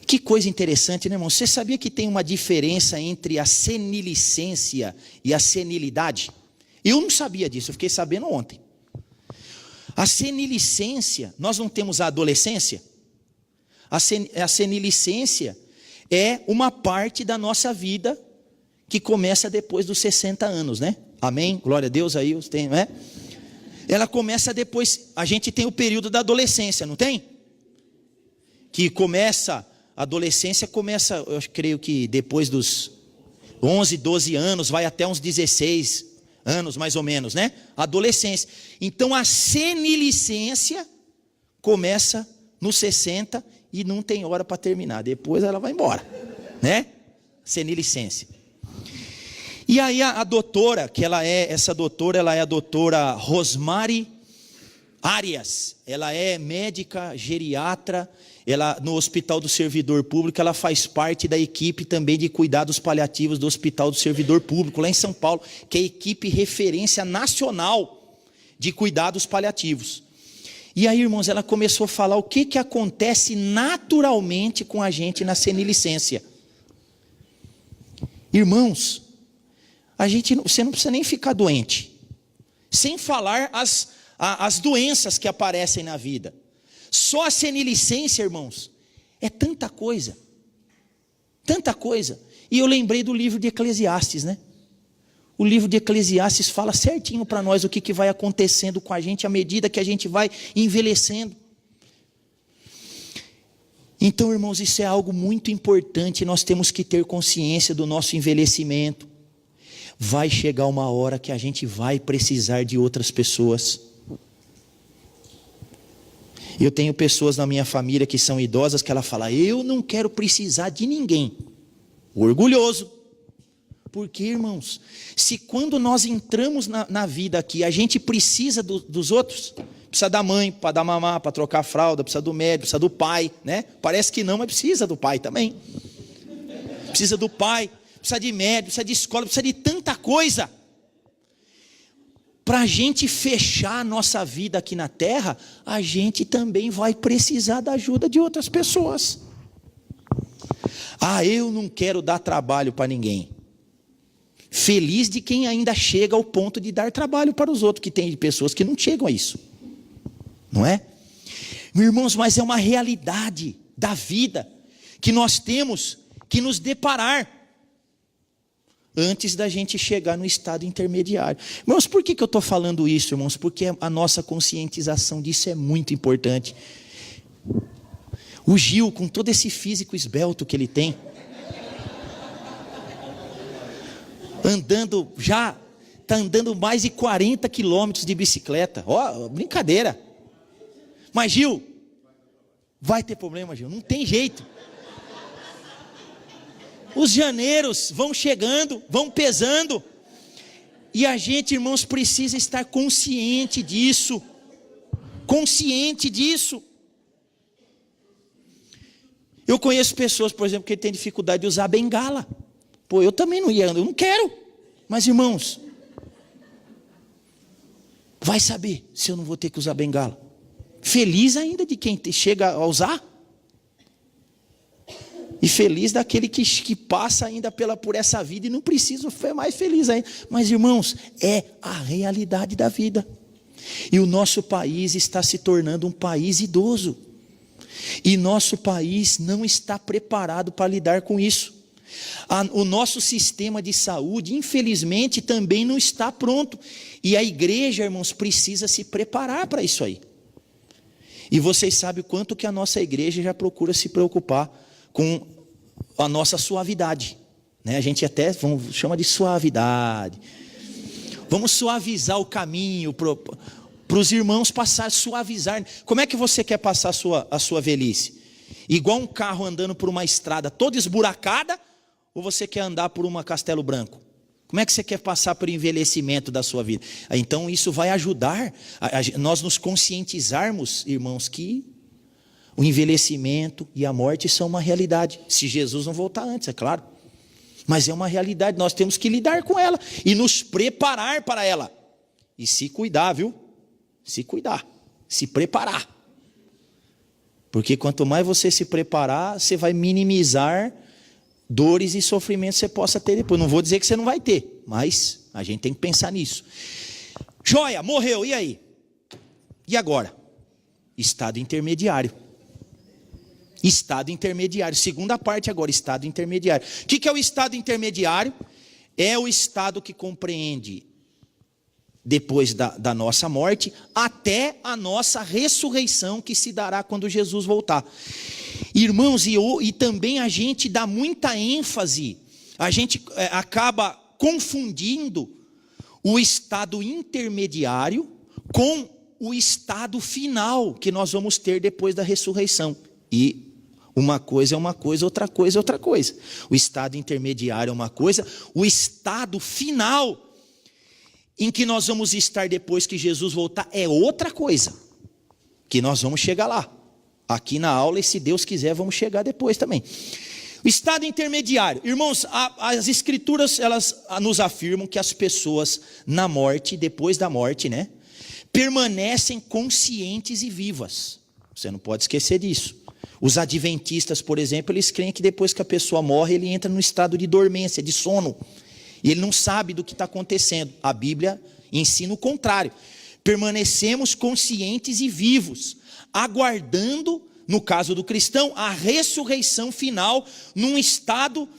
Speaker 1: Que coisa interessante, né, irmão? Você sabia que tem uma diferença entre a senilicência e a senilidade? Eu não sabia disso, eu fiquei sabendo ontem. A senilicência, nós não temos a adolescência? A senilicência é uma parte da nossa vida que começa depois dos 60 anos, né? Amém? Glória a Deus, aí tem, né? Ela começa depois, a gente tem o período da adolescência, não tem? Que começa, a adolescência começa, eu creio que depois dos 11, 12 anos, vai até uns 16 anos mais ou menos, né? Adolescência. Então a senilicência começa nos 60 e não tem hora para terminar, depois ela vai embora, né? Senilicência. E aí a doutora, essa doutora, ela é a doutora Rosemary Arias. Ela é médica geriatra, ela no Hospital do Servidor Público, ela faz parte da equipe também de cuidados paliativos do Hospital do Servidor Público, lá em São Paulo, que é a equipe referência nacional de cuidados paliativos. E aí, irmãos, ela começou a falar o que acontece naturalmente com a gente na senilicência. Irmãos, você não precisa nem ficar doente, sem falar as doenças que aparecem na vida. Só a senilicência, irmãos, é tanta coisa, tanta coisa. E eu lembrei do livro de Eclesiastes, né? O livro de Eclesiastes fala certinho para nós o que vai acontecendo com a gente à medida que a gente vai envelhecendo. Então, irmãos, isso é algo muito importante, nós temos que ter consciência do nosso envelhecimento. Vai chegar uma hora que a gente vai precisar de outras pessoas. Eu tenho pessoas na minha família que são idosas que ela fala, eu não quero precisar de ninguém. Orgulhoso. Porque, irmãos, se quando nós entramos na vida aqui, a gente precisa dos outros, precisa da mãe para dar mamar, para trocar a fralda, precisa do médico, precisa do pai, né? Parece que não, mas precisa do pai também. Precisa do pai, precisa de médico, precisa de escola, precisa de tanta coisa. Para a gente fechar a nossa vida aqui na terra, a gente também vai precisar da ajuda de outras pessoas. Ah, eu não quero dar trabalho para ninguém. Feliz de quem ainda chega ao ponto de dar trabalho para os outros, que tem pessoas que não chegam a isso. Não é? Meus irmãos, mas é uma realidade da vida que nós temos que nos deparar antes da gente chegar no estado intermediário. Irmãos, por que eu estou falando isso, irmãos? Porque a nossa conscientização disso é muito importante. O Gil, com todo esse físico esbelto que ele tem, está andando mais de 40 quilômetros de bicicleta. Ó, brincadeira. Mas Gil, vai ter problema, Gil, não tem jeito. Os janeiros vão chegando, vão pesando. E a gente, irmãos, precisa estar consciente disso. Consciente disso. Eu conheço pessoas, por exemplo, que têm dificuldade de usar bengala. Pô, eu também não ia, eu não quero. Mas, irmãos, vai saber se eu não vou ter que usar bengala. Feliz ainda de quem chega a usar. E feliz daquele que passa ainda por essa vida e não precisa, foi mais feliz ainda. Mas, irmãos, é a realidade da vida. E o nosso país está se tornando um país idoso. E nosso país não está preparado para lidar com isso. O nosso sistema de saúde, infelizmente, também não está pronto. E a igreja, irmãos, precisa se preparar para isso aí. E vocês sabem o quanto que a nossa igreja já procura se preocupar com a nossa suavidade, né? A gente até chama de suavidade. Vamos suavizar o caminho para os irmãos passar, suavizar. Como é que você quer passar a sua velhice? Igual um carro andando por uma estrada toda esburacada, ou você quer andar por uma Castelo Branco? Como é que você quer passar pelo envelhecimento da sua vida? Então isso vai ajudar nós nos conscientizarmos, irmãos, que o envelhecimento e a morte são uma realidade. Se Jesus não voltar antes, é claro. Mas é uma realidade, nós temos que lidar com ela e nos preparar para ela. E se cuidar, viu? se cuidar, se preparar. Porque quanto mais você se preparar, você vai minimizar dores e sofrimentos que você possa ter depois. Não vou dizer que você não vai ter, mas a gente tem que pensar nisso. Joia, morreu, e aí? E agora? Estado intermediário. Estado intermediário. Segunda parte agora, estado intermediário. O que é o estado intermediário? É o estado que compreende depois da nossa morte até a nossa ressurreição, que se dará quando Jesus voltar. Irmãos, e também a gente dá muita ênfase, a gente acaba confundindo o estado intermediário com o estado final que nós vamos ter depois da ressurreição. E uma coisa é uma coisa, outra coisa é outra coisa. O estado intermediário é uma coisa, o estado final em que nós vamos estar depois que Jesus voltar é outra coisa, que nós vamos chegar lá, aqui na aula, e se Deus quiser vamos chegar depois também. O estado intermediário, irmãos, as escrituras, elas nos afirmam que as pessoas na morte, depois da morte, né, permanecem conscientes e vivas. Você não pode esquecer disso. Os adventistas, por exemplo, eles creem que depois que a pessoa morre, ele entra no estado de dormência, de sono, e ele não sabe do que está acontecendo. A Bíblia ensina o contrário. Permanecemos conscientes e vivos, aguardando, no caso do cristão, a ressurreição final, num estado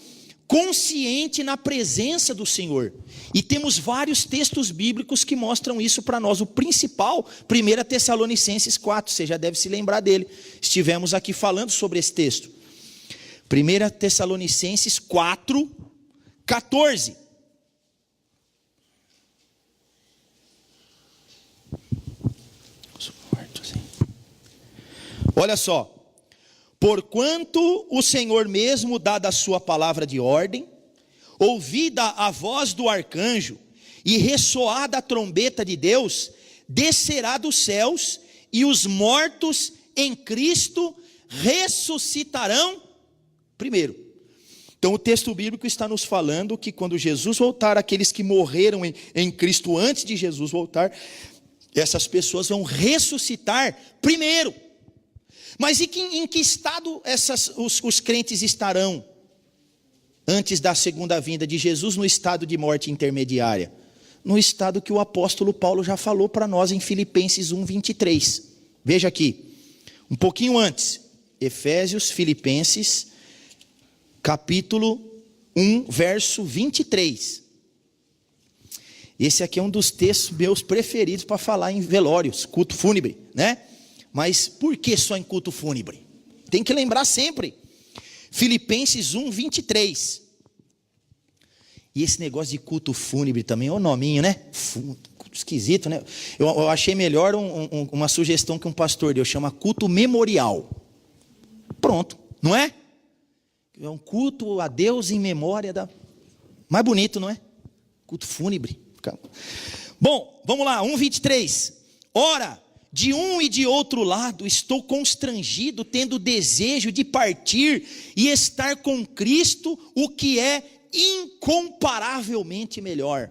Speaker 1: consciente na presença do Senhor. E temos vários textos bíblicos que mostram isso para nós. O principal, 1 Tessalonicenses 4, você já deve se lembrar dele. Estivemos aqui falando sobre esse texto. 1 Tessalonicenses 4, 14. Olha só. Porquanto o Senhor mesmo, dada a sua palavra de ordem, ouvida a voz do arcanjo e ressoada a trombeta de Deus, descerá dos céus, e os mortos em Cristo ressuscitarão primeiro. Então o texto bíblico está nos falando que quando Jesus voltar, aqueles que morreram em Cristo antes de Jesus voltar, essas pessoas vão ressuscitar primeiro. Mas em que estado os crentes estarão antes da segunda vinda de Jesus? No estado de morte intermediária, no estado que o apóstolo Paulo já falou para nós em Filipenses 1, 23. Veja aqui, um pouquinho antes, Filipenses, capítulo 1, verso 23. Esse aqui é um dos textos meus preferidos para falar em velórios, culto fúnebre, né? Mas por que só em culto fúnebre? Tem que lembrar sempre. Filipenses 1, 23. E esse negócio de culto fúnebre também é o nominho, né? Esquisito, né? Eu achei melhor uma sugestão que um pastor deu, chama culto memorial. Pronto, não é? É um culto a Deus em memória da... Mais bonito, não é? Culto fúnebre. Bom, vamos lá, 1, 23. Ora, de um e de outro lado estou constrangido, tendo desejo de partir e estar com Cristo, o que é incomparavelmente melhor.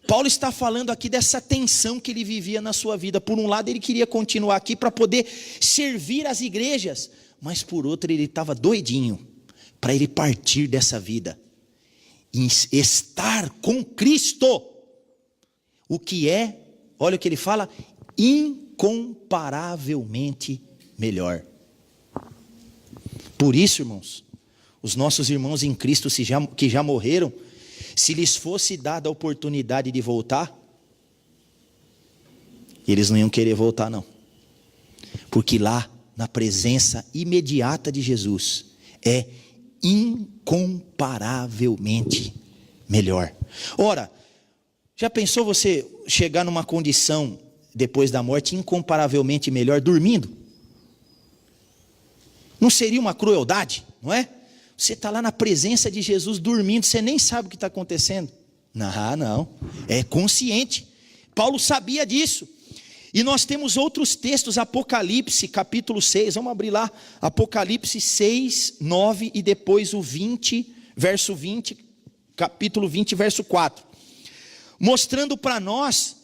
Speaker 1: Paulo está falando aqui dessa tensão que ele vivia na sua vida. Por um lado ele queria continuar aqui para poder servir as igrejas, mas por outro ele estava doidinho para ele partir dessa vida e estar com Cristo, o que é, olha o que ele fala, incomparavelmente melhor. Por isso, irmãos, os nossos irmãos em Cristo que já morreram, se lhes fosse dada a oportunidade de voltar, eles não iam querer voltar não, porque lá na presença imediata de Jesus é incomparavelmente melhor. Ora, já pensou você chegar numa condição depois da morte incomparavelmente melhor dormindo? Não seria uma crueldade, não é? Você está lá na presença de Jesus dormindo, você nem sabe o que está acontecendo. Não, é consciente. Paulo sabia disso. E nós temos outros textos, Apocalipse, capítulo 6, vamos abrir lá, Apocalipse 6, 9 e depois o 20, verso 20, capítulo 20, verso 4. Mostrando para nós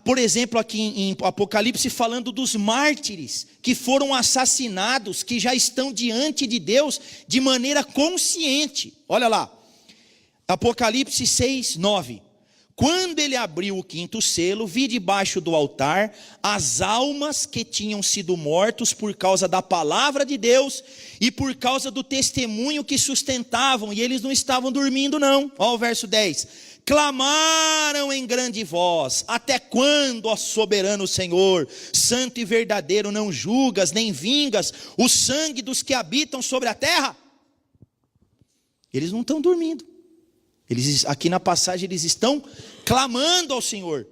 Speaker 1: Por exemplo, aqui em Apocalipse, falando dos mártires que foram assassinados, que já estão diante de Deus de maneira consciente. Olha lá, Apocalipse 6, 9. Quando ele abriu o quinto selo, vi debaixo do altar as almas que tinham sido mortos por causa da palavra de Deus e por causa do testemunho que sustentavam, e eles não estavam dormindo não. Olha o verso 10. Clamaram em grande voz: até quando, ó soberano Senhor, santo e verdadeiro, não julgas nem vingas o sangue dos que habitam sobre a terra? Eles não estão dormindo. Aqui na passagem eles estão clamando ao Senhor.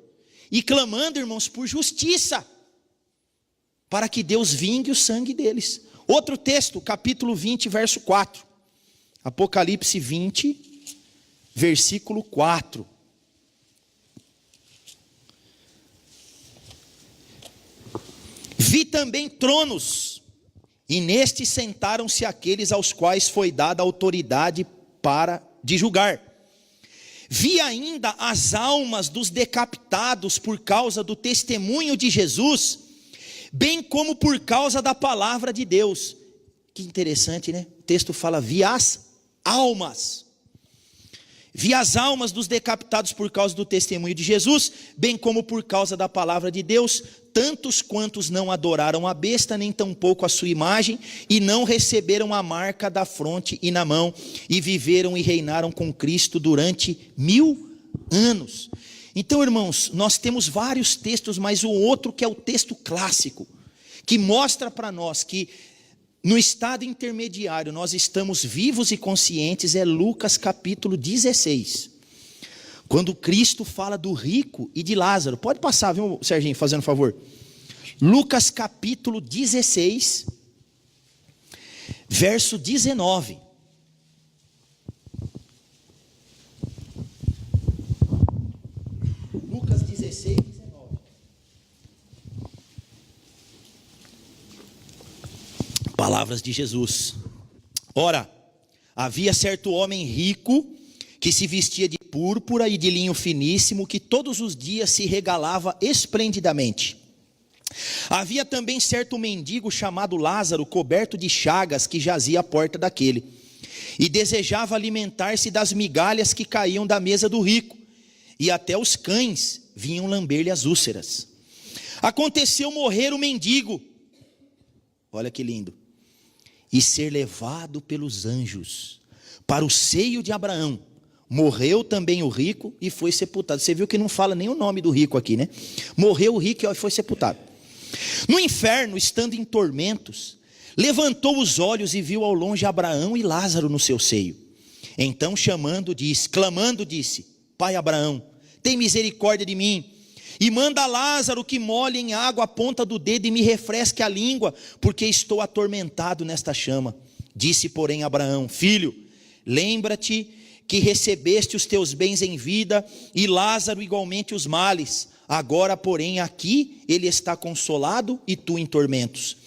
Speaker 1: E clamando, irmãos, por justiça, para que Deus vingue o sangue deles. Outro texto, capítulo 20, verso 4. Apocalipse 20, versículo 4. Vi também tronos, e nestes sentaram-se aqueles aos quais foi dada autoridade de julgar. Vi ainda as almas dos decapitados por causa do testemunho de Jesus, bem como por causa da palavra de Deus. Que interessante, né? O texto fala: vi as almas. Vi as almas dos decapitados por causa do testemunho de Jesus, bem como por causa da palavra de Deus, tantos quantos não adoraram a besta, nem tampouco a sua imagem, e não receberam a marca da fronte e na mão, e viveram e reinaram com Cristo durante 1000 anos. Então, irmãos, nós temos vários textos, mas o outro que é o texto clássico, que mostra para nós que no estado intermediário nós estamos vivos e conscientes, é Lucas capítulo 16. Quando Cristo fala do rico e de Lázaro. Pode passar, viu, Serginho, fazendo um favor. Lucas capítulo 16, verso 19. Lucas 16, 19. Palavras de Jesus. Ora, havia certo homem rico que se vestia de púrpura e de linho finíssimo, que todos os dias se regalava esplendidamente. Havia também certo mendigo chamado Lázaro, coberto de chagas, que jazia à porta daquele, e desejava alimentar-se das migalhas que caíam da mesa do rico, e até os cães vinham lamber-lhe as úlceras. Aconteceu morrer o mendigo, olha que lindo, e ser levado pelos anjos para o seio de Abraão. Morreu também o rico e foi sepultado. Você viu que não fala nem o nome do rico aqui, né? Morreu o rico e foi sepultado. No inferno, estando em tormentos, levantou os olhos e viu ao longe Abraão e Lázaro no seu seio. Então clamando disse: Pai Abraão, tem misericórdia de mim, e manda Lázaro que molhe em água a ponta do dedo e me refresque a língua, porque estou atormentado nesta chama. Disse, porém, Abraão: Filho, lembra-te que recebeste os teus bens em vida, e Lázaro igualmente os males. Agora, porém, aqui ele está consolado e tu em tormentos.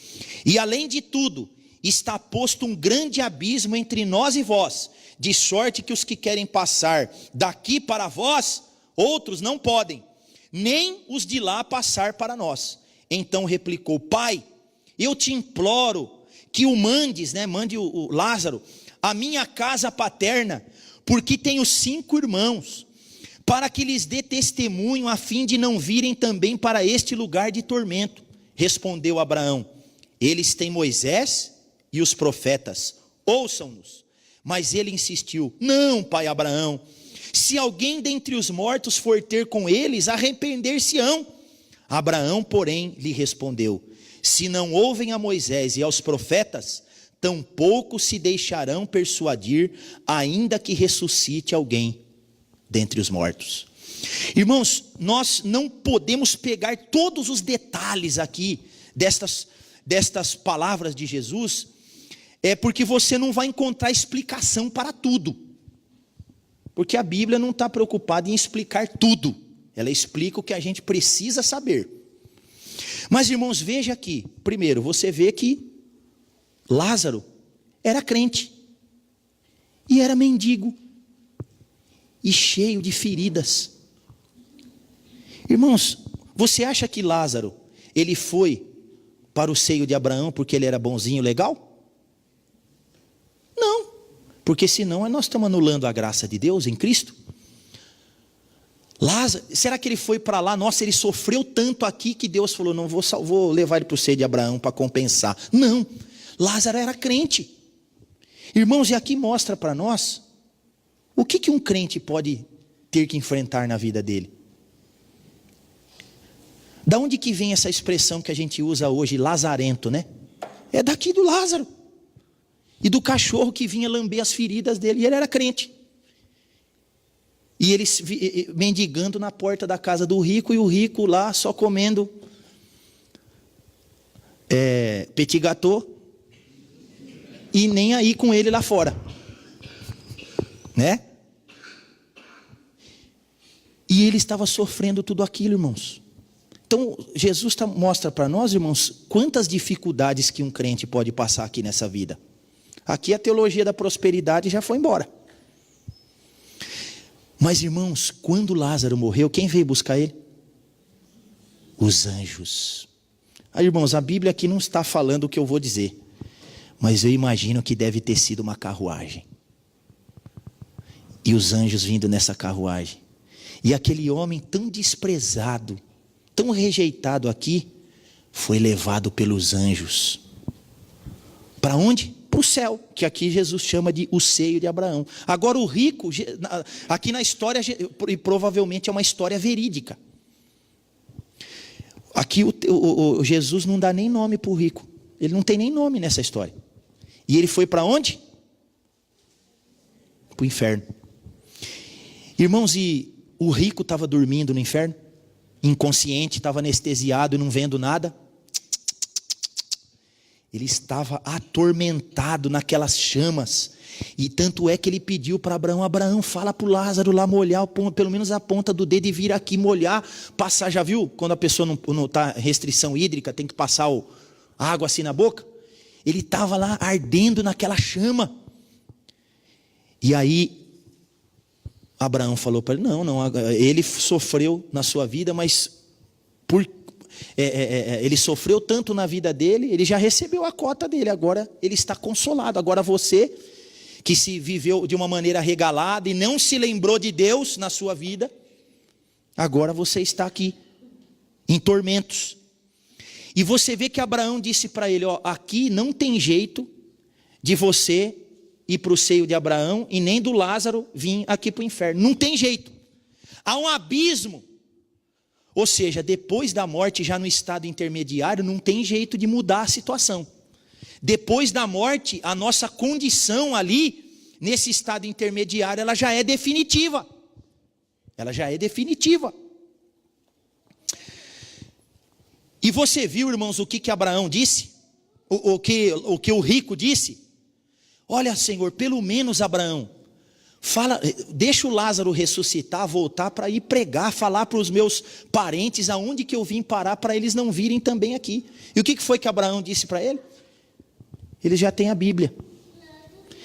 Speaker 1: E além de tudo, está posto um grande abismo entre nós e vós, de sorte que os que querem passar daqui para vós, outros não podem, nem os de lá passar para nós. Então replicou: Pai, eu te imploro que o mandes, mande o Lázaro à minha casa paterna, porque tenho 5 irmãos, para que lhes dê testemunho, a fim de não virem também para este lugar de tormento. Respondeu Abraão: eles têm Moisés e os profetas, ouçam-nos. Mas ele insistiu: não, pai Abraão, se alguém dentre os mortos for ter com eles, arrepender-se-ão. Abraão, porém, lhe respondeu: se não ouvem a Moisés e aos profetas, tampouco se deixarão persuadir, ainda que ressuscite alguém dentre os mortos. Irmãos, nós não podemos pegar todos os detalhes aqui destas palavras de Jesus, porque você não vai encontrar explicação para tudo, porque a Bíblia não está preocupada em explicar tudo, ela explica o que a gente precisa saber. Mas, irmãos, veja aqui, primeiro, você vê que Lázaro era crente, e era mendigo, e cheio de feridas. Irmãos, Você acha que Lázaro, ele foi para o seio de Abraão porque ele era bonzinho, legal? Não, porque senão nós estamos anulando a graça de Deus em Cristo. Lázaro, será que ele foi para lá? Nossa, ele sofreu tanto aqui que Deus falou, não, vou levar ele para o seio de Abraão para compensar. Não, Lázaro era crente. Irmãos, e aqui mostra para nós o que um crente pode ter que enfrentar na vida dele. Da onde que vem essa expressão que a gente usa hoje, lazarento, né? É daqui do Lázaro. E do cachorro que vinha lamber as feridas dele, e ele era crente. E ele mendigando na porta da casa do rico, e o rico lá só comendo petit gâteau, e nem aí com ele lá fora, né? E ele estava sofrendo tudo aquilo, irmãos. Então Jesus mostra para nós, irmãos, quantas dificuldades que um crente pode passar aqui nessa vida. Aqui a teologia da prosperidade já foi embora. Mas, irmãos, quando Lázaro morreu, quem veio buscar ele? Os anjos. Aí, irmãos, a Bíblia aqui não está falando o que eu vou dizer, mas eu imagino que deve ter sido uma carruagem. E os anjos vindo nessa carruagem. E aquele homem tão desprezado, tão rejeitado aqui, foi levado pelos anjos. Para onde? Para o céu, que aqui Jesus chama de o seio de Abraão. Agora o rico, aqui na história, e provavelmente é uma história verídica. Aqui o Jesus não dá nem nome para o rico. Ele não tem nem nome nessa história. E ele foi para onde? Para o inferno. Irmãos, e o rico estava dormindo no inferno? Inconsciente, estava anestesiado e não vendo nada? Ele estava atormentado naquelas chamas. E tanto é que ele pediu para Abraão, Abraão, fala para o Lázaro lá molhar, pelo menos a ponta do dedo e vir aqui molhar, passar. Já viu quando a pessoa não está restrição hídrica, tem que passar a água assim na boca? Ele estava lá ardendo naquela chama. E aí Abraão falou para ele, não, ele sofreu na sua vida, mas ele sofreu tanto na vida dele, ele já recebeu a cota dele, agora ele está consolado. Agora você, que se viveu de uma maneira regalada e não se lembrou de Deus na sua vida, agora você está aqui, em tormentos. E você vê que Abraão disse para ele, aqui não tem jeito de você ir para o seio de Abraão, e nem do Lázaro vir aqui para o inferno, não tem jeito, há um abismo. Ou seja, depois da morte, já no estado intermediário, não tem jeito de mudar a situação. Depois da morte, a nossa condição ali, nesse estado intermediário, ela já é definitiva. Ela já é definitiva. E você viu, irmãos, o que Abraão disse? O que o rico disse? Olha, Senhor, pelo menos Abraão, deixa o Lázaro ressuscitar, voltar para ir pregar, falar para os meus parentes aonde que eu vim parar, para eles não virem também aqui. E o que foi que Abraão disse para ele? Ele já tem a Bíblia,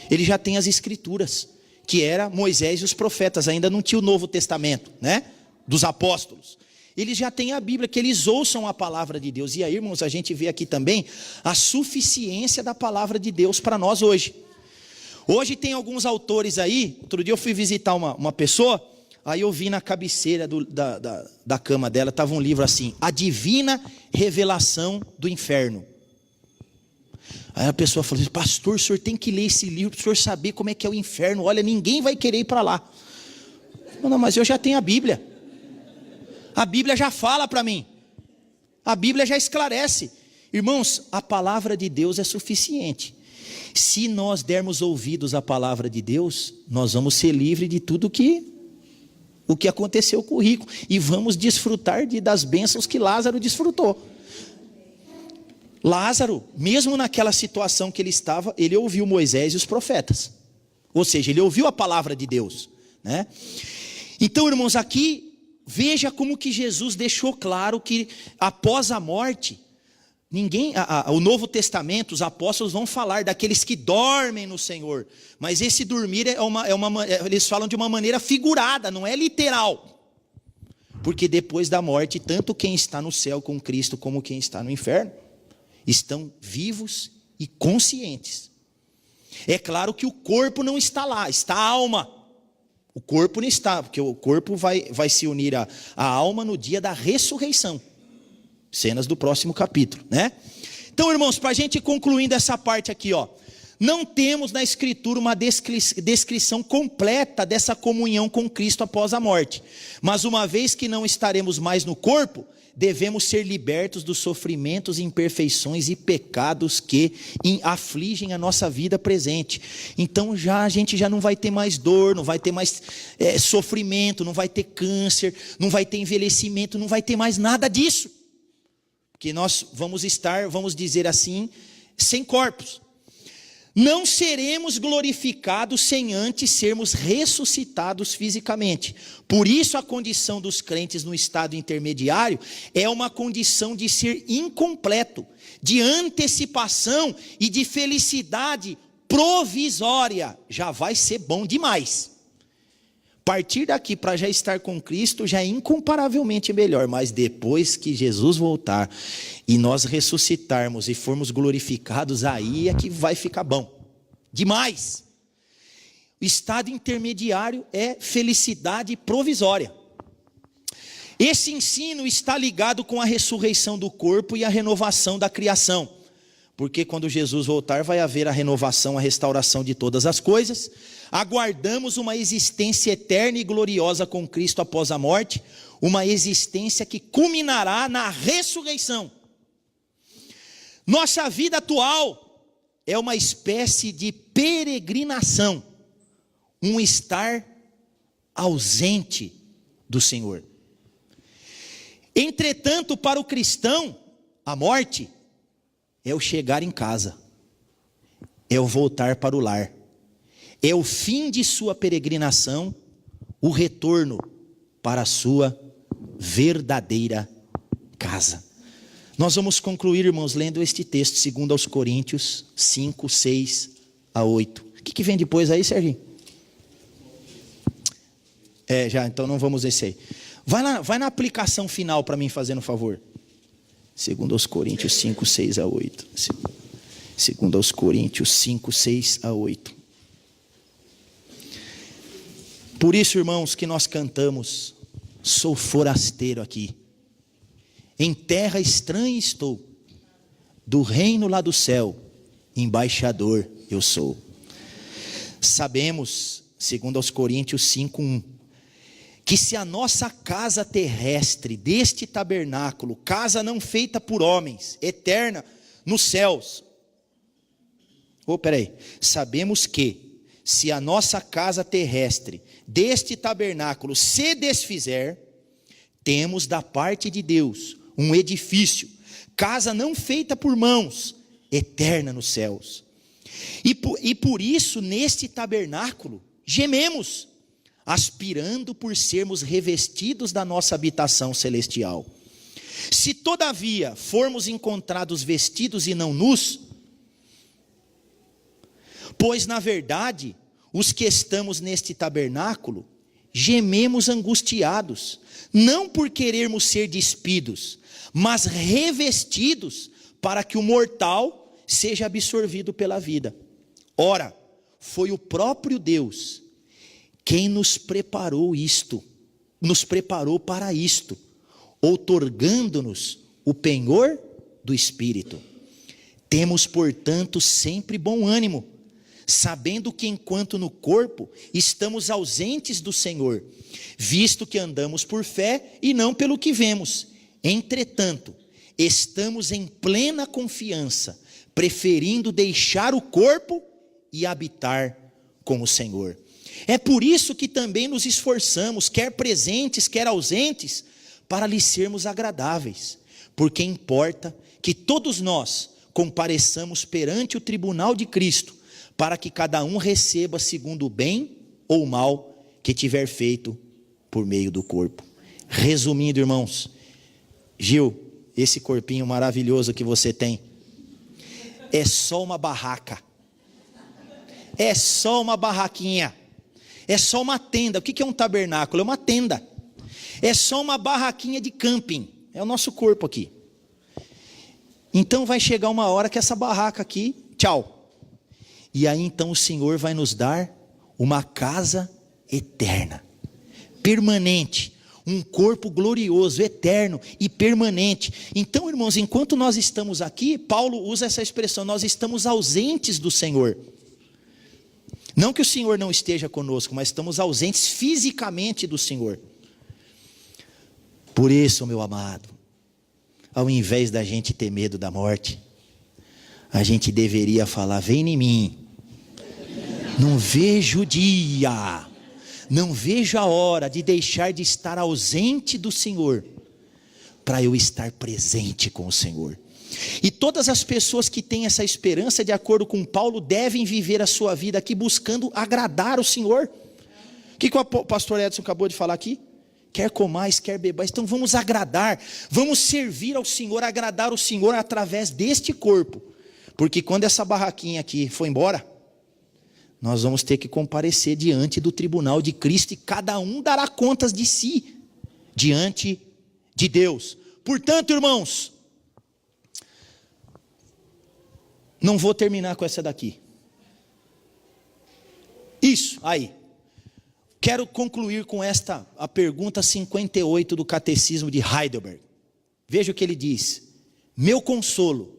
Speaker 1: ele já tem as escrituras, que era Moisés e os profetas, ainda não tinha o Novo Testamento, né? Dos apóstolos. Eles já têm a Bíblia, que eles ouçam a palavra de Deus. E aí, irmãos, a gente vê aqui também a suficiência da palavra de Deus para nós hoje. Hoje tem alguns autores aí, outro dia eu fui visitar uma pessoa, aí eu vi na cabeceira da cama dela, estava um livro assim, A Divina Revelação do Inferno. Aí a pessoa falou assim, pastor, o senhor tem que ler esse livro para o senhor saber como é que é o inferno, olha, ninguém vai querer ir para lá. Não, mas eu já tenho a Bíblia. A Bíblia já fala para mim. A Bíblia já esclarece. Irmãos, a palavra de Deus é suficiente. Se nós dermos ouvidos à palavra de Deus, nós vamos ser livres de tudo o que aconteceu com o rico. E vamos desfrutar das bênçãos que Lázaro desfrutou. Lázaro, mesmo naquela situação que ele estava, ele ouviu Moisés e os profetas. Ou seja, ele ouviu a palavra de Deus, né? Então, irmãos, aqui, veja como que Jesus deixou claro que após a morte, o Novo Testamento, os apóstolos vão falar daqueles que dormem no Senhor, mas esse dormir eles falam de uma maneira figurada, não é literal, Porque depois da morte, tanto quem está no céu com Cristo como quem está no inferno estão vivos e conscientes. É claro que o corpo não está lá, está a alma. O corpo não está, porque o corpo vai se unir à alma no dia da ressurreição. Cenas do próximo capítulo, né? Então, irmãos, para a gente ir concluindo essa parte aqui, ó. Não temos na Escritura uma descrição completa dessa comunhão com Cristo após a morte. Mas uma vez que não estaremos mais no corpo, devemos ser libertos dos sofrimentos, imperfeições e pecados que afligem a nossa vida presente. Então a gente já não vai ter mais dor, não vai ter mais sofrimento, não vai ter câncer, não vai ter envelhecimento, não vai ter mais nada disso. Porque nós vamos estar, vamos dizer assim, sem corpos. Não seremos glorificados sem antes sermos ressuscitados fisicamente. Por isso a condição dos crentes no estado intermediário é uma condição de ser incompleto, de antecipação e de felicidade provisória. Já vai ser bom demais. Partir daqui para já estar com Cristo já é incomparavelmente melhor, mas depois que Jesus voltar e nós ressuscitarmos e formos glorificados, aí é que vai ficar bom, demais. O estado intermediário é felicidade provisória. Esse ensino está ligado com a ressurreição do corpo e a renovação da criação, porque quando Jesus voltar vai haver a renovação, a restauração de todas as coisas. Aguardamos uma existência eterna e gloriosa com Cristo após a morte, uma existência que culminará na ressurreição. Nossa vida atual é uma espécie de peregrinação, um estar ausente do Senhor. Entretanto, para o cristão, a morte é o chegar em casa, é o voltar para o lar. É o fim de sua peregrinação, o retorno para a sua verdadeira casa. Nós vamos concluir, irmãos, lendo este texto, 2 aos Coríntios 5, 6 a 8. O que vem depois aí, Serginho? Então não vamos esse aí. Vai na aplicação final para mim, fazendo um favor. 2 aos Coríntios 5, 6 a 8. 2 aos Coríntios 5, 6 a 8. Por isso, irmãos, que nós cantamos, sou forasteiro aqui, em terra estranha estou, do reino lá do céu, embaixador eu sou. Sabemos, segundo aos Coríntios 5:1, que se a nossa casa terrestre, deste tabernáculo, casa não feita por homens, eterna nos céus. Sabemos que, se a nossa casa terrestre, deste tabernáculo, se desfizer, temos da parte de Deus um edifício, casa não feita por mãos, eterna nos céus. E por isso, neste tabernáculo, gememos, aspirando por sermos revestidos da nossa habitação celestial. Se todavia formos encontrados vestidos e não nus, pois na verdade, os que estamos neste tabernáculo, gememos angustiados, não por querermos ser despidos, mas revestidos, para que o mortal seja absorvido pela vida. Ora, foi o próprio Deus quem nos preparou para isto, outorgando-nos o penhor do Espírito. Temos, portanto, sempre bom ânimo, sabendo que enquanto no corpo estamos ausentes do Senhor, visto que andamos por fé e não pelo que vemos. Entretanto, estamos em plena confiança, preferindo deixar o corpo e habitar com o Senhor. É por isso que também nos esforçamos, quer presentes, quer ausentes, para lhe sermos agradáveis, porque importa que todos nós compareçamos perante o tribunal de Cristo, para que cada um receba segundo o bem ou o mal que tiver feito por meio do corpo. Resumindo, irmãos, Gil, esse corpinho maravilhoso que você tem, é só uma barraca, é só uma barraquinha, é só uma tenda. O que é um tabernáculo? É uma tenda. é só uma barraquinha de camping, é o nosso corpo aqui. Então vai chegar uma hora que essa barraca aqui, tchau. E aí então o Senhor vai nos dar uma casa eterna, permanente, um corpo glorioso, eterno e permanente. Então, irmãos, enquanto nós estamos aqui, Paulo usa essa expressão, nós estamos ausentes do Senhor. Não que o Senhor não esteja conosco, mas estamos ausentes fisicamente do Senhor. Por isso, meu amado, ao invés da gente ter medo da morte, a gente deveria falar: vem em mim, não vejo o dia, não vejo a hora de deixar de estar ausente do Senhor, para eu estar presente com o Senhor. E todas as pessoas que têm essa esperança, de acordo com Paulo, devem viver a sua vida aqui buscando agradar o Senhor. O que o pastor Edson acabou de falar aqui? Quer comais, quer bebais, então vamos agradar, vamos servir ao Senhor, agradar o Senhor através deste corpo. Porque quando essa barraquinha aqui for embora, nós vamos ter que comparecer diante do tribunal de Cristo, e cada um dará contas de si, diante de Deus. Portanto, irmãos, não vou terminar com essa daqui. Isso, aí. Quero concluir com a pergunta 58 do Catecismo de Heidelberg. Veja o que ele diz: meu consolo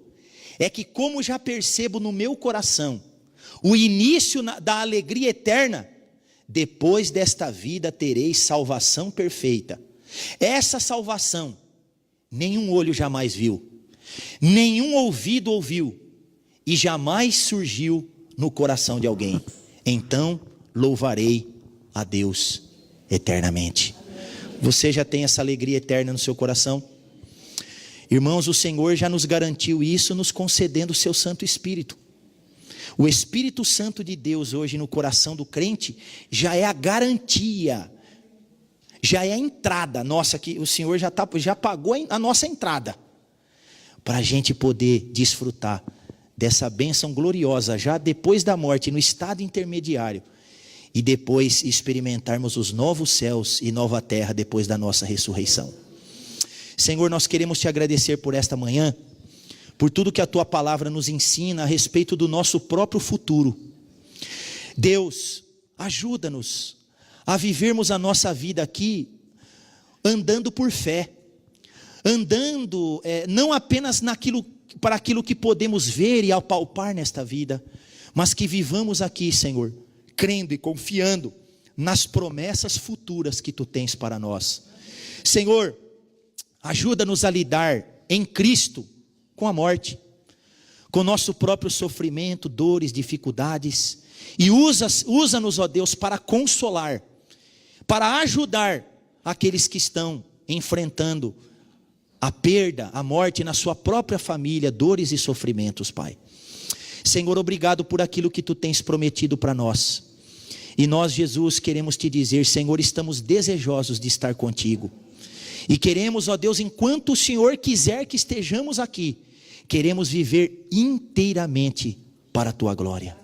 Speaker 1: é que, como já percebo no meu coração o início da alegria eterna, depois desta vida tereis salvação perfeita. Essa salvação nenhum olho jamais viu, nenhum ouvido ouviu, e jamais surgiu no coração de alguém. Então louvarei a Deus eternamente. Você já tem essa alegria eterna no seu coração? Irmãos, o Senhor já nos garantiu isso, nos concedendo o seu Santo Espírito. O Espírito Santo de Deus hoje no coração do crente já é a garantia, já é a entrada nossa, que o Senhor já pagou a nossa entrada, para a gente poder desfrutar dessa bênção gloriosa, já depois da morte, no estado intermediário, e depois experimentarmos os novos céus e nova terra depois da nossa ressurreição. Senhor, nós queremos te agradecer por esta manhã, por tudo que a tua palavra nos ensina a respeito do nosso próprio futuro. Deus, ajuda-nos a vivermos a nossa vida aqui andando por fé, andando não apenas para aquilo que podemos ver e apalpar nesta vida, mas que vivamos aqui, Senhor, crendo e confiando nas promessas futuras que tu tens para nós. Senhor, ajuda-nos a lidar em Cristo com a morte, com o nosso próprio sofrimento, dores, dificuldades, e usa-nos, ó Deus, para consolar, para ajudar aqueles que estão enfrentando a perda, a morte na sua própria família, dores e sofrimentos, Pai. Senhor, obrigado por aquilo que tu tens prometido para nós, e nós, Jesus, queremos te dizer: Senhor, estamos desejosos de estar contigo, e queremos, ó Deus, enquanto o Senhor quiser que estejamos aqui, queremos viver inteiramente para a tua glória.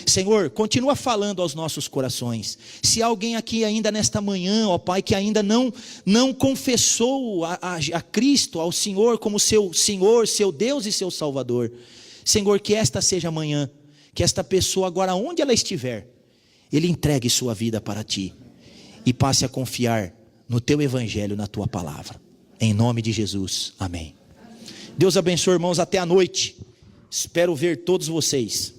Speaker 1: Senhor, continua falando aos nossos corações. Se alguém aqui ainda nesta manhã, ó Pai, que ainda não confessou a Cristo, ao Senhor, como seu Senhor, seu Deus e seu Salvador, Senhor, que esta seja a manhã, que esta pessoa agora, onde ela estiver, ele entregue sua vida para ti, e passe a confiar no teu evangelho, na tua palavra. Em nome de Jesus, amém. Deus abençoe, irmãos, até a noite. Espero ver todos vocês.